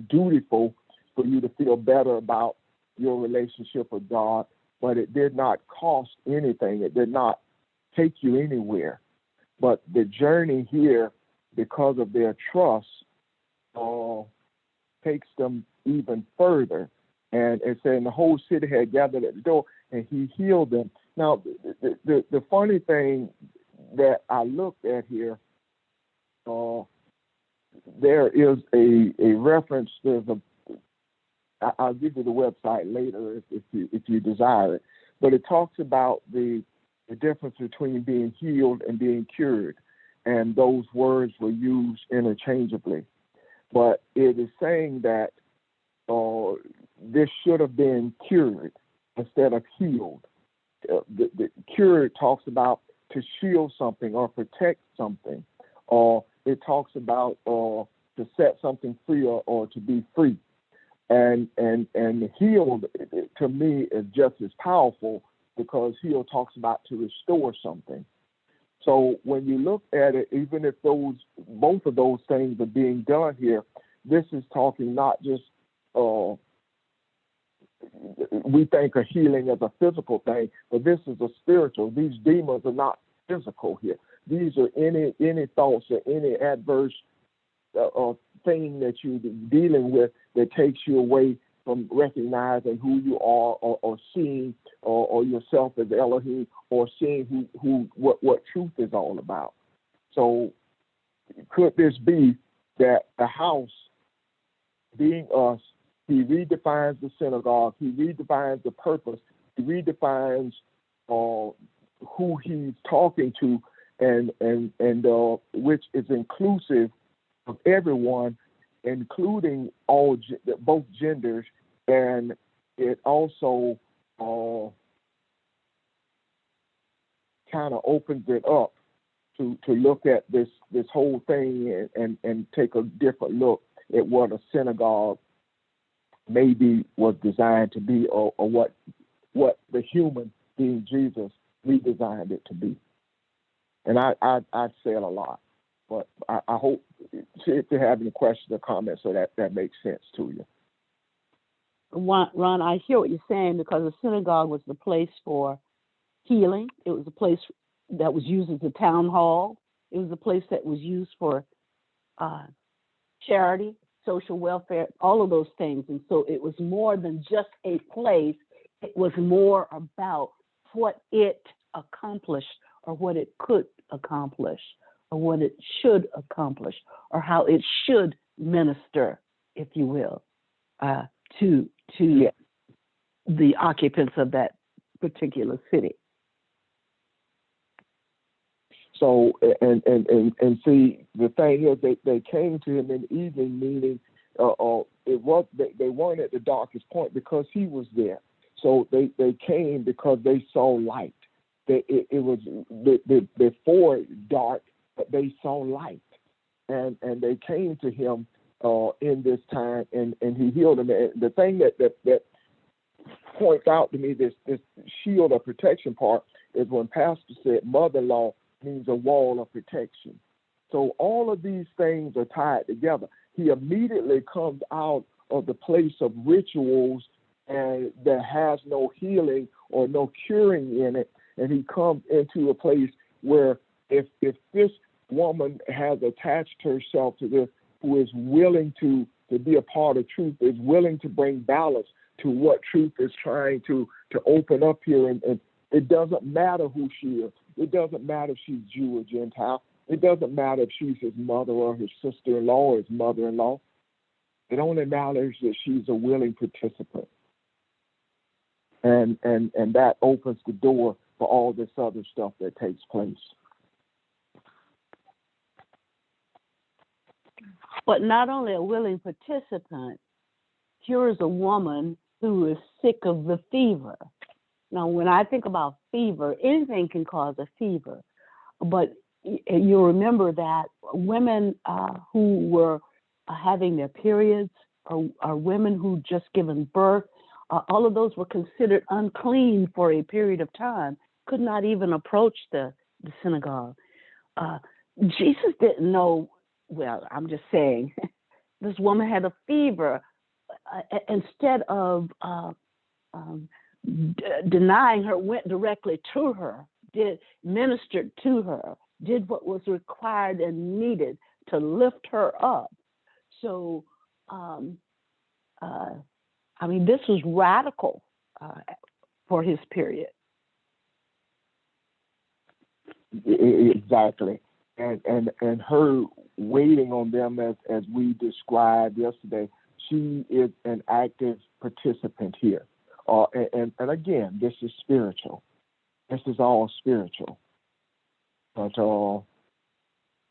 dutiful for you to feel better about your relationship with God, but it did not cost anything. It did not take you anywhere. But the journey here, because of their trust, takes them even further. And it said, the whole city had gathered at the door, and he healed them. Now, the funny thing that I looked at here, there is a reference. I'll give you the website later if you desire it. But it talks about the difference between being healed and being cured, and those words were used interchangeably. But it is saying that this should have been cured instead of healed. The cured talks about to shield something or protect something, or it talks about to set something free or to be free. And healed, to me, is just as powerful, because healed talks about to restore something. So when you look at it, even if both of those things are being done here, this is talking not just we think of healing as a physical thing, but this is a spiritual. These demons are not physical here. These are any thoughts or any adverse thing that you're dealing with that takes you away from recognizing who you are, or seeing or yourself as Elohim, or seeing what truth is all about. So could this be that the house, being us, he redefines the synagogue, he redefines the purpose, he redefines who he's talking to, and which is inclusive of everyone, including both genders, and it also kind of opens it up to look at this whole thing and take a different look at what a synagogue maybe was designed to be, or what the human, being Jesus, redesigned it to be. And I said a lot, but I hope if you have any questions or comments, so that makes sense to you. Ron, I hear what you're saying, because the synagogue was the place for healing. It was a place that was used as a town hall. It was a place that was used for charity, social welfare, all of those things. And so it was more than just a place. It was more about what it accomplished, or what it could accomplish, or what it should accomplish, or how it should minister, if you will, to the occupants of that particular city. So, and see, the thing is, they came to him in the evening, meaning they weren't at the darkest point because he was there. So they came because they saw light. It was before dark, but they saw light, and they came to him in this time, and he healed them. And the thing that points out to me this shield of protection part is when Pastor said mother-in-law means a wall of protection. So all of these things are tied together. He immediately comes out of the place of rituals and that has no healing or no curing in it, and he comes into a place where if this woman has attached herself to this, who is willing to be a part of truth, is willing to bring balance to what truth is trying to open up here, and it doesn't matter who she is. It doesn't matter if she's Jew or Gentile. It doesn't matter if she's his mother or his sister-in-law or his mother-in-law. It only matters that she's a willing participant. And that opens the door for all this other stuff that takes place. But not only a willing participant, here is a woman who is sick of the fever. Now, when I think about fever, anything can cause a fever. But you'll remember that women who were having their periods or women who just given birth, all of those were considered unclean for a period of time, could not even approach the synagogue. Jesus didn't know, well, I'm just saying, this woman had a fever. Instead of denying her, went directly to her, ministered to her, did what was required and needed to lift her up. So, this was radical for his period. Exactly. And her waiting on them, as we described yesterday, she is an active participant here. And again, this is spiritual. This is all spiritual. But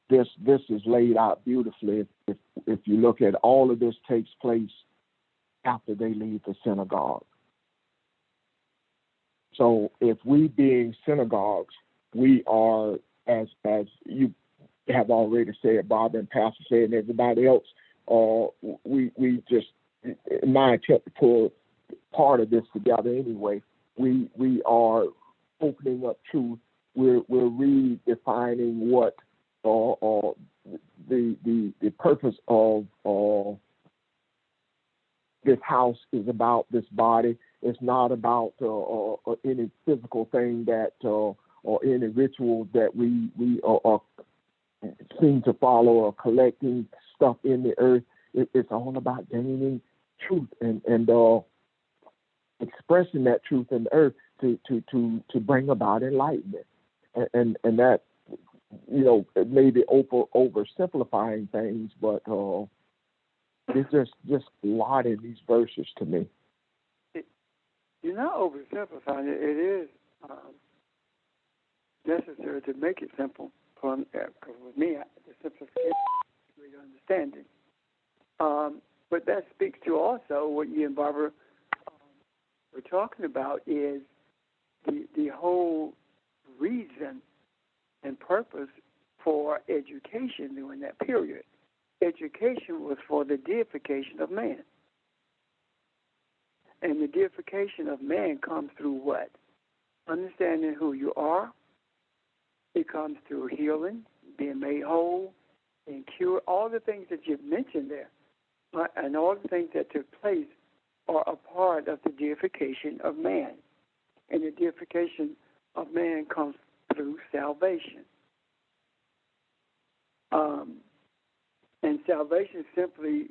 this is laid out beautifully. If you look at all of this takes place after they leave the synagogue. So if we being synagogues, we are, as you have already said, Bob and Pastor said, and everybody else, we just, in my attempt to pull part of this together anyway, we are opening up truth. We're redefining what the purpose of this house is about, this body. It's not about any physical thing that or any rituals that we seem to follow or collecting stuff in the earth. It's all about gaining truth and expressing that truth in the earth to bring about enlightenment. And that, it may be oversimplifying things, but it's just a lot in these verses to me. You're not oversimplifying it. It is necessary to make it simple. Because with me, the simplification is great understanding. But that speaks to also what you and Barbara were talking about is the whole reason and purpose for education during that period. Education was for the deification of man. And the deification of man comes through what? Understanding who you are. It comes through healing, being made whole, being cured, all the things that you've mentioned there. And all the things that took place are a part of the deification of man. And the deification of man comes through salvation. And salvation simply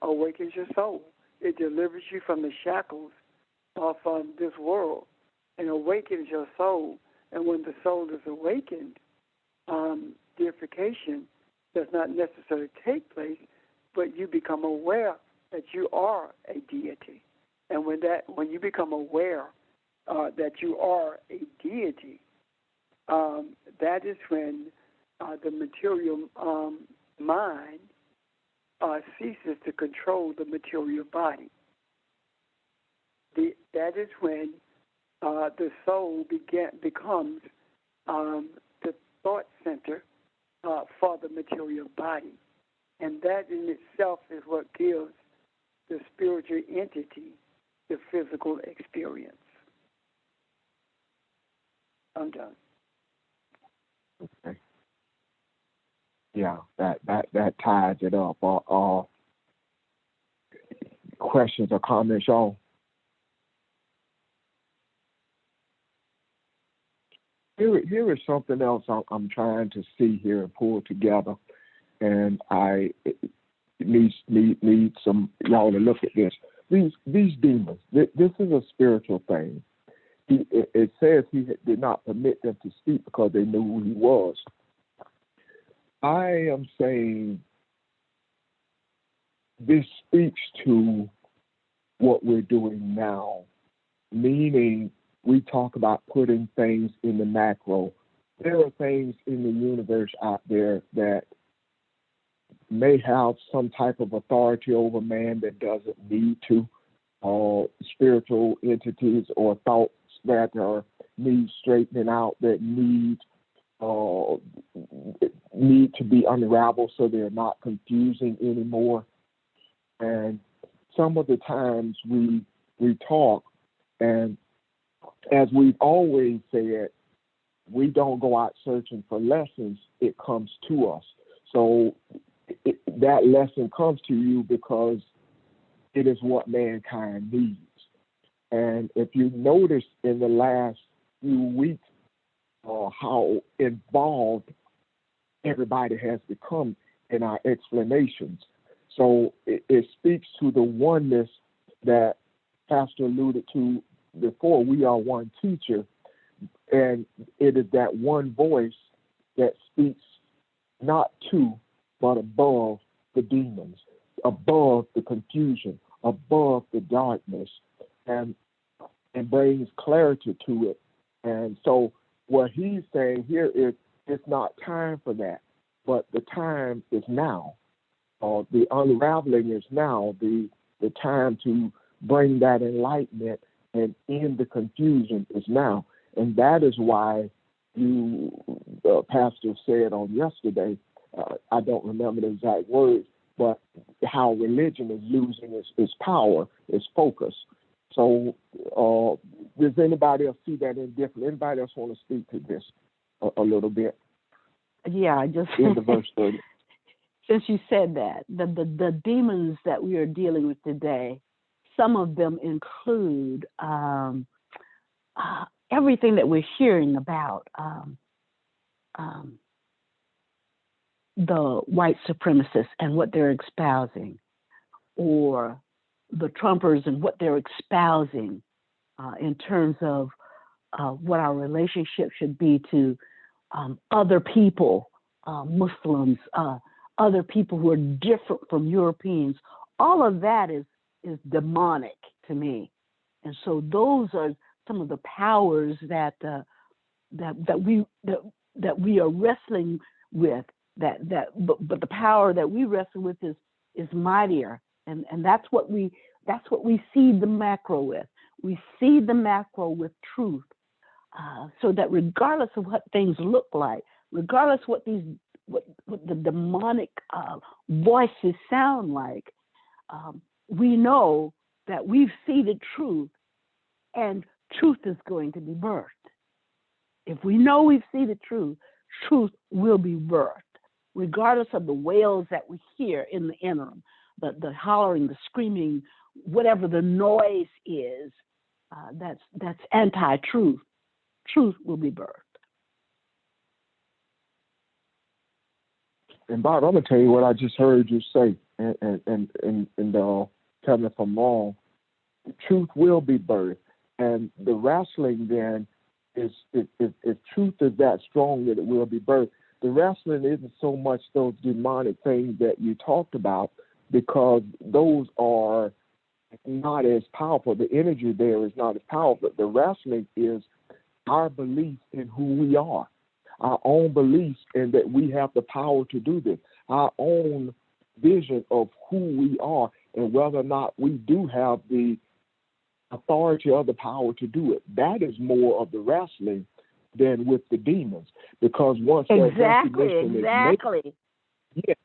awakens your soul. It delivers you from the shackles of this world and awakens your soul. And when the soul is awakened, deification does not necessarily take place, but you become aware that you are a deity. And when you become aware that you are a deity, that is when the material mind ceases to control the material body. That is when the soul becomes the thought center for the material body. And that in itself is what gives the spiritual entity the physical experience. I'm done. Okay. Yeah, that ties it up. Questions or comments, y'all? Here is something else I'm trying to see here and pull together, and I need some y'all to look at this. These demons. This is a spiritual thing. It says he did not permit them to speak because they knew who he was. I am saying this speaks to what we're doing now, meaning we talk about putting things in the macro. There are things in the universe out there that may have some type of authority over man that doesn't need to, spiritual entities or thoughts that need straightening out, that need to be unraveled so they're not confusing anymore. And some of the times we talk, and as we've always said, we don't go out searching for lessons, it comes to us. So that lesson comes to you because it is what mankind needs. And if you notice in the last few weeks how involved everybody has become in our explanations. So it speaks to the oneness that Pastor alluded to before. We are one teacher, and it is that one voice that speaks not to, but above the demons, above the confusion, above the darkness, and brings clarity to it. And so what he's saying here is it's not time for that, but the time is now. The unraveling is now. The time to bring that enlightenment and end the confusion is now. And that is why you, Pastor, said on yesterday, I don't remember the exact words, but how religion is losing its power, its focus. So does anybody else see that indifferent? Anybody else want to speak to this a little bit? Yeah, I just in the verse 30. Since you said that, the demons that we are dealing with today, some of them include everything that we're hearing about the white supremacists and what they're espousing, or the Trumpers and what they're espousing in terms of what our relationship should be to other people, Muslims, other people who are different from Europeans. All of that is demonic to me. And so those are some of the powers that we are wrestling with. But the power that we wrestle with is mightier, and that's what we seed the macro with. We seed the macro with truth, so that regardless of what things look like, regardless what the demonic voices sound like, we know that we've seeded truth, and truth is going to be birthed. If we know we've seeded truth, truth will be birthed, regardless of the wails that we hear in the interim, the hollering, the screaming, whatever the noise is, that's anti-truth. Truth will be birthed. And Bob, I'm gonna tell you what I just heard you say, and tell me if I'm wrong. Truth will be birthed, and the wrestling then is if truth is that strong that it will be birthed. The wrestling isn't so much those demonic things that you talked about, because those are not as powerful. The energy there is not as powerful. The wrestling is our belief in who we are, our own beliefs, and that we have the power to do this, our own vision of who we are, and whether or not we do have the authority or the power to do it. That is more of the wrestling than with the demons, because once that recognition is made,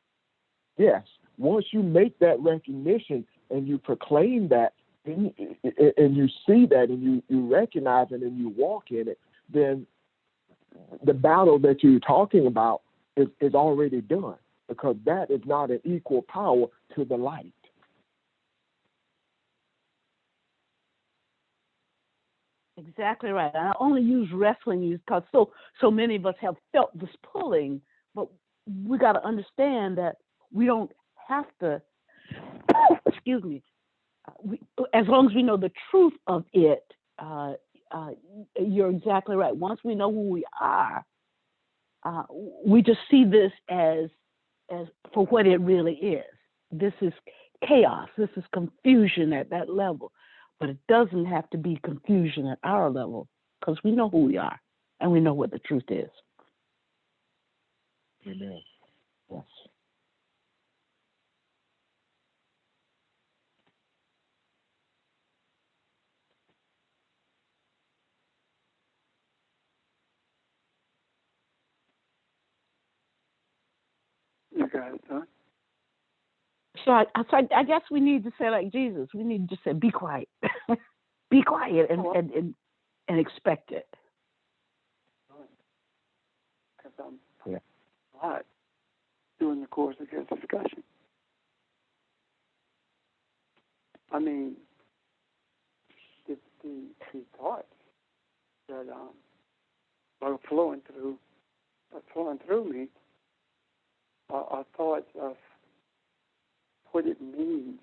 yes, once you make that recognition and you proclaim that, and you see that, and you recognize it, and you walk in it, then the battle that you're talking about is already done, because that is not an equal power to the light. Exactly right. I only use wrestling because so many of us have felt this pulling, but we got to understand that we don't have to. Excuse me. As long as we know the truth of it, you're exactly right. Once we know who we are, we just see this as for what it really is. This is chaos. This is confusion at that level. But it doesn't have to be confusion at our level, because we know who we are and we know what the truth is. Amen. Yes. You got it, son. So I guess we need to say like Jesus. We need to just say, be quiet. Be quiet and expect it. Because I'm a lot during the course of this discussion. I mean, the thoughts that are flowing through me are thoughts of what it means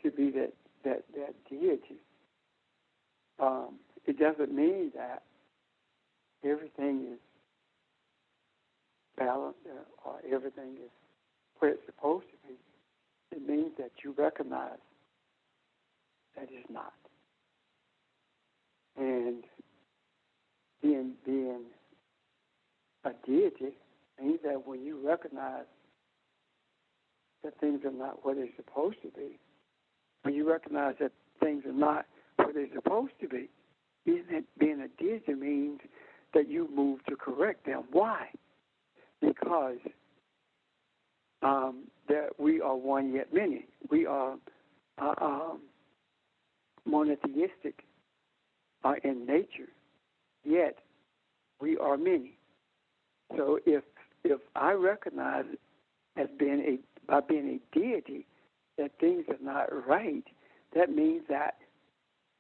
to be that deity. It doesn't mean that everything is balanced or everything is where it's supposed to be. It means that you recognize that it's not. And being a deity means that when you recognize that things are not what they're supposed to be, when you recognize that things are not what they're supposed to be, being a deity means that you move to correct them. Why? Because that we are one yet many. We are monotheistic in nature, yet we are many. So if I recognize as by being a deity that things are not right, that means that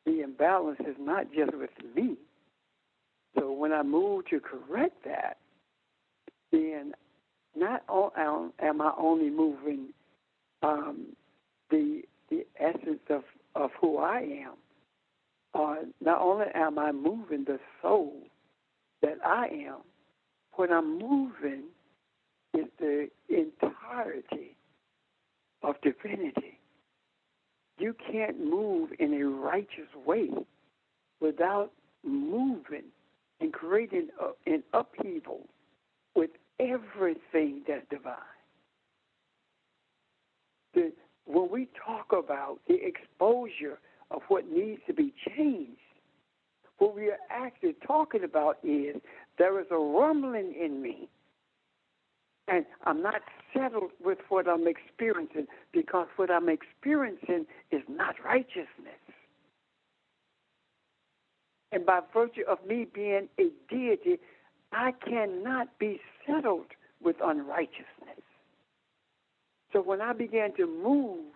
the imbalance is not just with me. So when I move to correct that, then not am I only moving the essence of who I am, not only am I moving the soul that I am, what I'm moving is the entirety of divinity. You can't move in a righteous way without moving and creating an upheaval with everything that's divine. When we talk about the exposure of what needs to be changed, what we are actually talking about is there is a rumbling in me, and I'm not settled with what I'm experiencing, because what I'm experiencing is not righteousness. And by virtue of me being a deity, I cannot be settled with unrighteousness. So when I began to move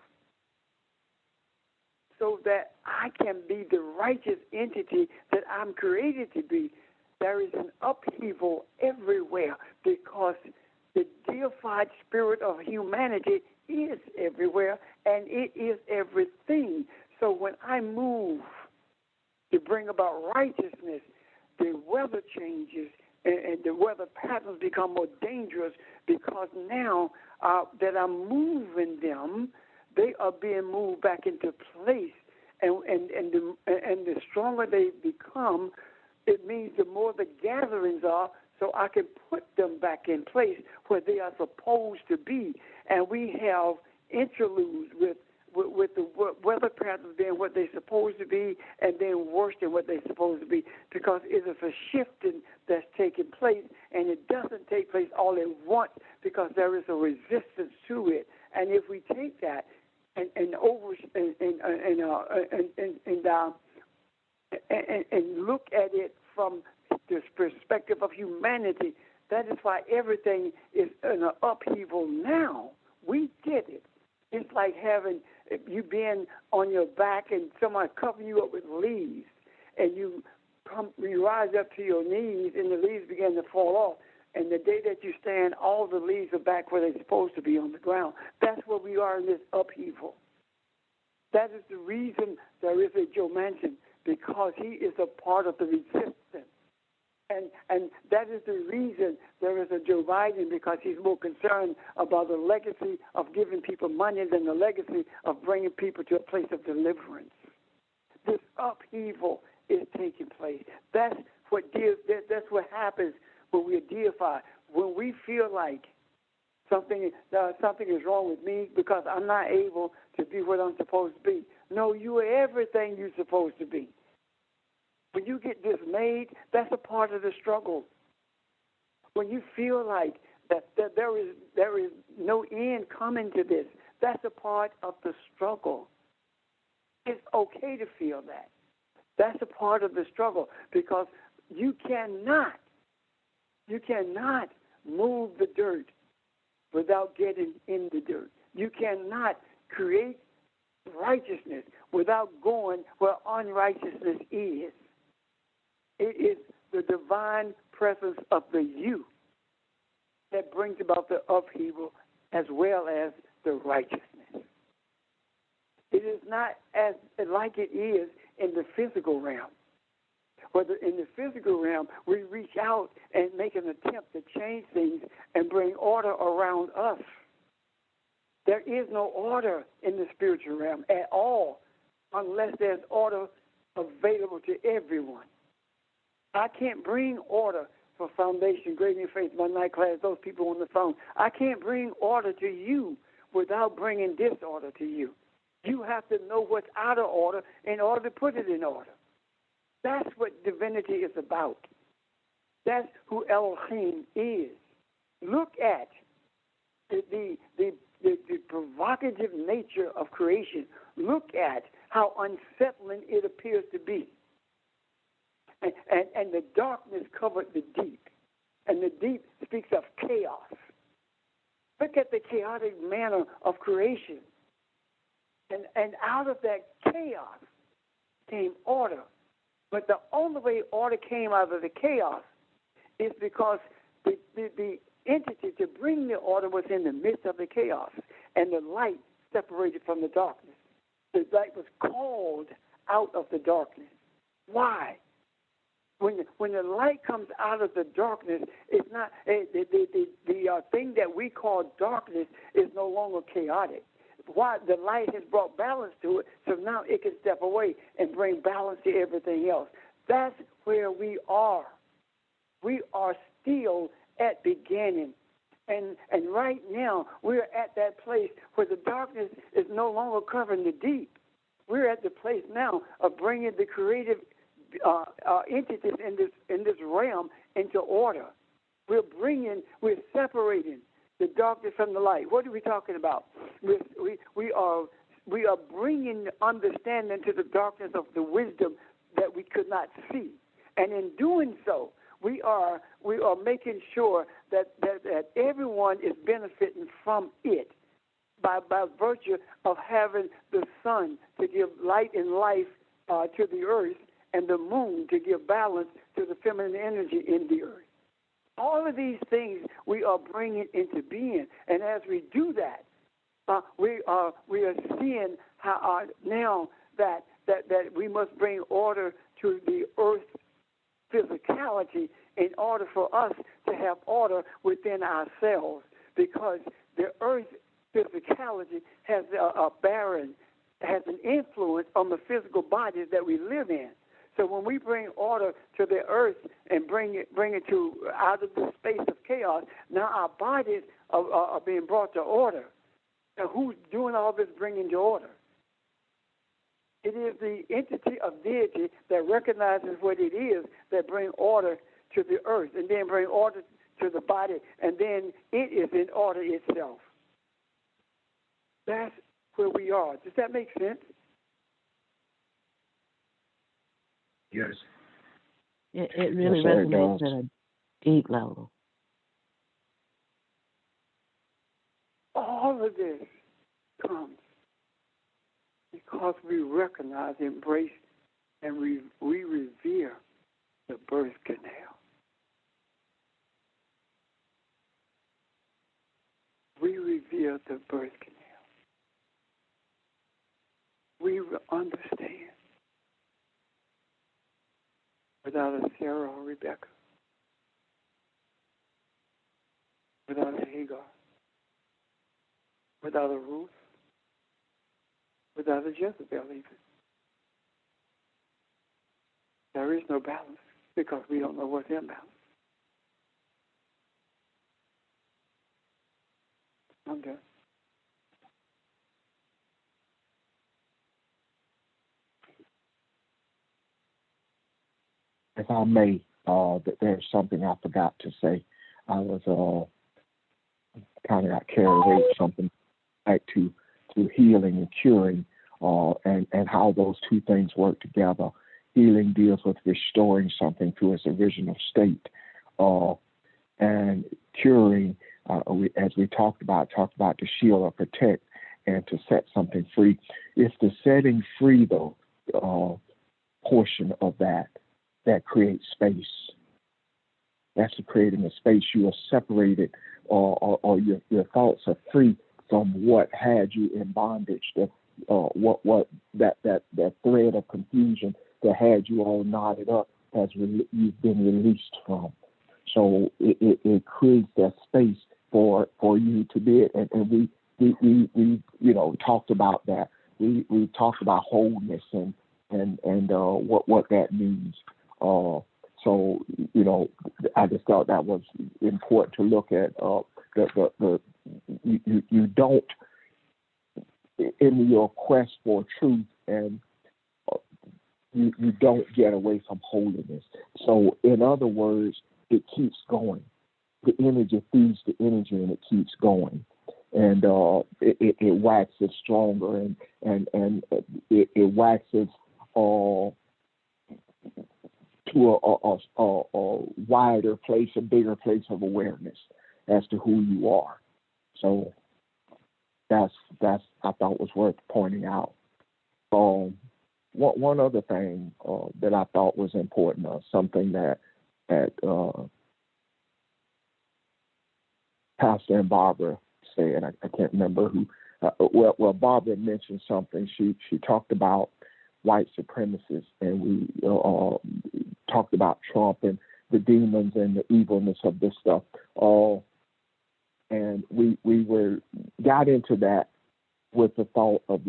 so that I can be the righteous entity that I'm created to be, there is an upheaval everywhere, because the deified spirit of humanity is everywhere, and it is everything. So when I move to bring about righteousness, the weather changes, and the weather patterns become more dangerous, because now that I'm moving them, they are being moved back into place, and the stronger they become, it means the more the gatherings are, so I can put them back in place where they are supposed to be. And we have interludes with the weather patterns being what they're supposed to be and then worse than what they're supposed to be, because it is a shifting that's taking place, and it doesn't take place all at once because there is a resistance to it. And if we take that and look at it from the perspective of humanity, that is why everything is in an upheaval now. We get it. It's like having you being on your back and someone covering you up with leaves, and you rise up to your knees, and the leaves begin to fall off. And the day that you stand, all the leaves are back where they're supposed to be on the ground. That's where we are in this upheaval. That is the reason there is a Joe Manchin, because he is a part of the resistance. And that is the reason there is a Joe Biden, because he's more concerned about the legacy of giving people money than the legacy of bringing people to a place of deliverance. This upheaval is taking place. That's what happens when we are deified. When we feel like something is wrong with me because I'm not able to be what I'm supposed to be. No, you are everything you're supposed to be. When you get dismayed, that's a part of the struggle. When you feel like that there is no end coming to this, that's a part of the struggle. It's okay to feel that. That's a part of the struggle, because you cannot move the dirt without getting in the dirt. You cannot create righteousness without going where unrighteousness is. It is the divine presence of the you that brings about the upheaval as well as the righteousness. It is not as like it is in the physical realm. Whether in the physical realm we reach out and make an attempt to change things and bring order around us. There is no order in the spiritual realm at all unless there's order available to everyone. I can't bring order for Foundation, Grading Faith, my night class, those people on the phone. I can't bring order to you without bringing disorder to you. You have to know what's out of order in order to put it in order. That's what divinity is about. That's who Elohim is. Look at the provocative nature of creation. Look at how unsettling it appears to be. And the darkness covered the deep. And the deep speaks of chaos. Look at the chaotic manner of creation. And out of that chaos came order. But the only way order came out of the chaos is because the entity to bring the order was in the midst of the chaos. And the light separated from the darkness. The light was called out of the darkness. Why? When the light comes out of the darkness, it's not the thing that we call darkness is no longer chaotic. Why? The light has brought balance to it, so now it can step away and bring balance to everything else. That's where we are. We are still at beginning. And right now, we're at that place where the darkness is no longer covering the deep. We're at the place now of bringing the creative entities in this realm into order. We're separating the darkness from the light. What are we talking about? We are bringing understanding to the darkness of the wisdom that we could not see, and in doing so, we are making sure that everyone is benefiting from it by virtue of having the sun to give light and life to the earth, and the moon to give balance to the feminine energy in the earth. All of these things we are bringing into being, and as we do that, we are seeing how now that we must bring order to the earth's physicality in order for us to have order within ourselves, because the earth's physicality has has an influence on the physical bodies that we live in. So when we bring order to the earth and bring it to out of the space of chaos, now our bodies are being brought to order. Now who's doing all this bringing to order? It is the entity of deity that recognizes what it is that bring order to the earth and then bring order to the body, and then it is in order itself. That's where we are. Does that make sense? Yes. It really Yes, sir, it resonates does. at a deep level. All of this comes because we recognize, embrace, and we revere the birth canal. We revere the birth canal. We understand. Without a Sarah or Rebecca, without a Hagar, without a Ruth, without a Jezebel even, there is no balance because we don't know what's in balance. I'm done. If I may, there's something I forgot to say. I was kind of got carried away with something back to healing and curing, and how those two things work together. Healing deals with restoring something to its original state, and curing, as we talked about to shield or protect and to set something free. It's the setting free, though, portion of that creates space. That's creating a space. You are separated, or your thoughts are free from what had you in bondage. That thread of confusion that had you all knotted up you've been released from. So it creates that space for you to be it. And we talked about that. We talked about wholeness and what that means. So I just thought that was important to look at. You don't, in your quest for truth, and you don't get away from holiness. So in other words, it keeps going. The energy feeds the energy, and it keeps going, and it waxes stronger, and it waxes to a wider place, a bigger place of awareness as to who you are. So that's I thought was worth pointing out. One other thing that I thought was important, something that Pastor and Barbara said. I can't remember who. Well, Barbara mentioned something. She talked about white supremacists, and we talked about Trump and the demons and the evilness of this stuff. And we got into that with the thought of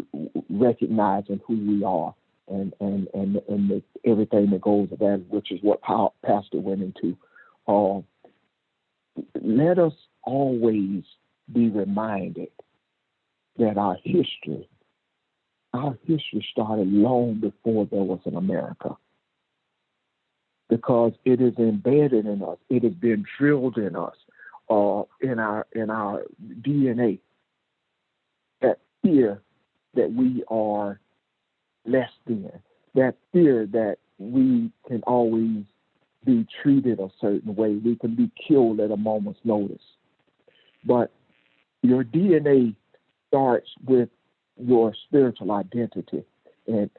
recognizing who we are and everything that goes with that, which is what Pastor went into. Let us always be reminded that our history started long before there was an America, because it is embedded in us. It has been drilled in us, in our DNA. That fear that we are less than, that fear that we can always be treated a certain way, we can be killed at a moment's notice. But your DNA starts with your spiritual identity and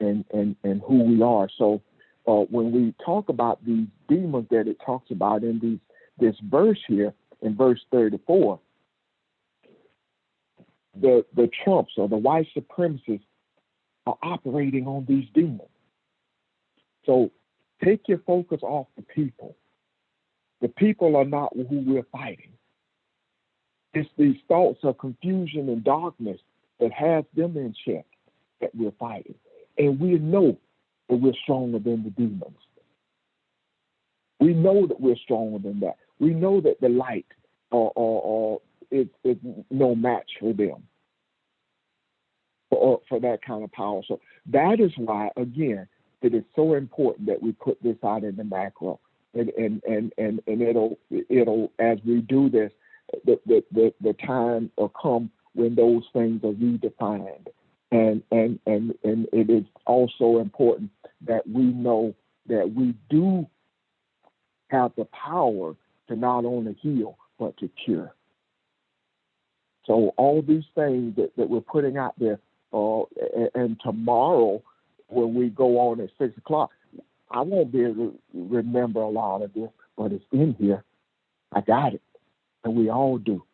who we are. So when we talk about these demons that it talks about in this verse here, in verse 34, the Trumps or the white supremacists are operating on these demons. So take your focus off the people. The people are not who we're fighting. It's these thoughts of confusion and darkness that has them in check that we're fighting. And we know that we're stronger than the demons. We know that we're stronger than that. We know that the light is no match for them, for that kind of power. So that is why, again, it is so important that we put this out in the macro. And it'll as we do this, the time will come when those things are redefined. And it is also important that we know that we do have the power to not only heal, but to cure. So all these things that we're putting out there, and tomorrow when we go on at 6 o'clock, I won't be able to remember a lot of this, but it's in here. I got it, and we all do.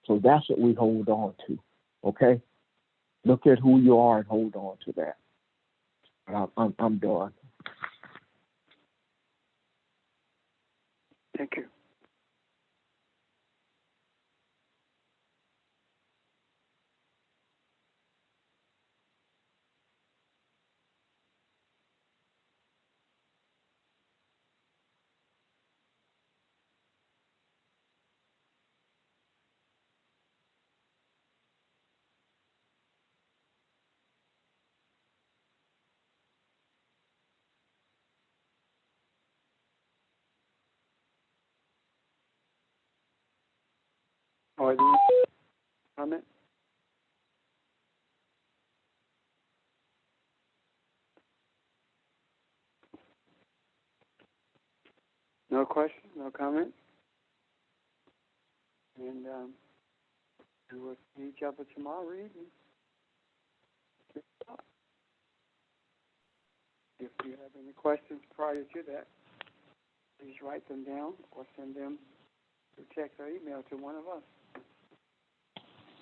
So that's what we hold on to, okay? Look at who you are and hold on to that. I'm done. Thank you. Are there comment? No question, no comment? And we will see each other tomorrow evening. If you have any questions prior to that, please write them down or send them through text or email to one of us.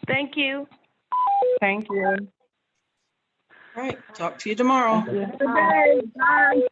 Thank you. Thank you. All right. Talk to you tomorrow. Bye.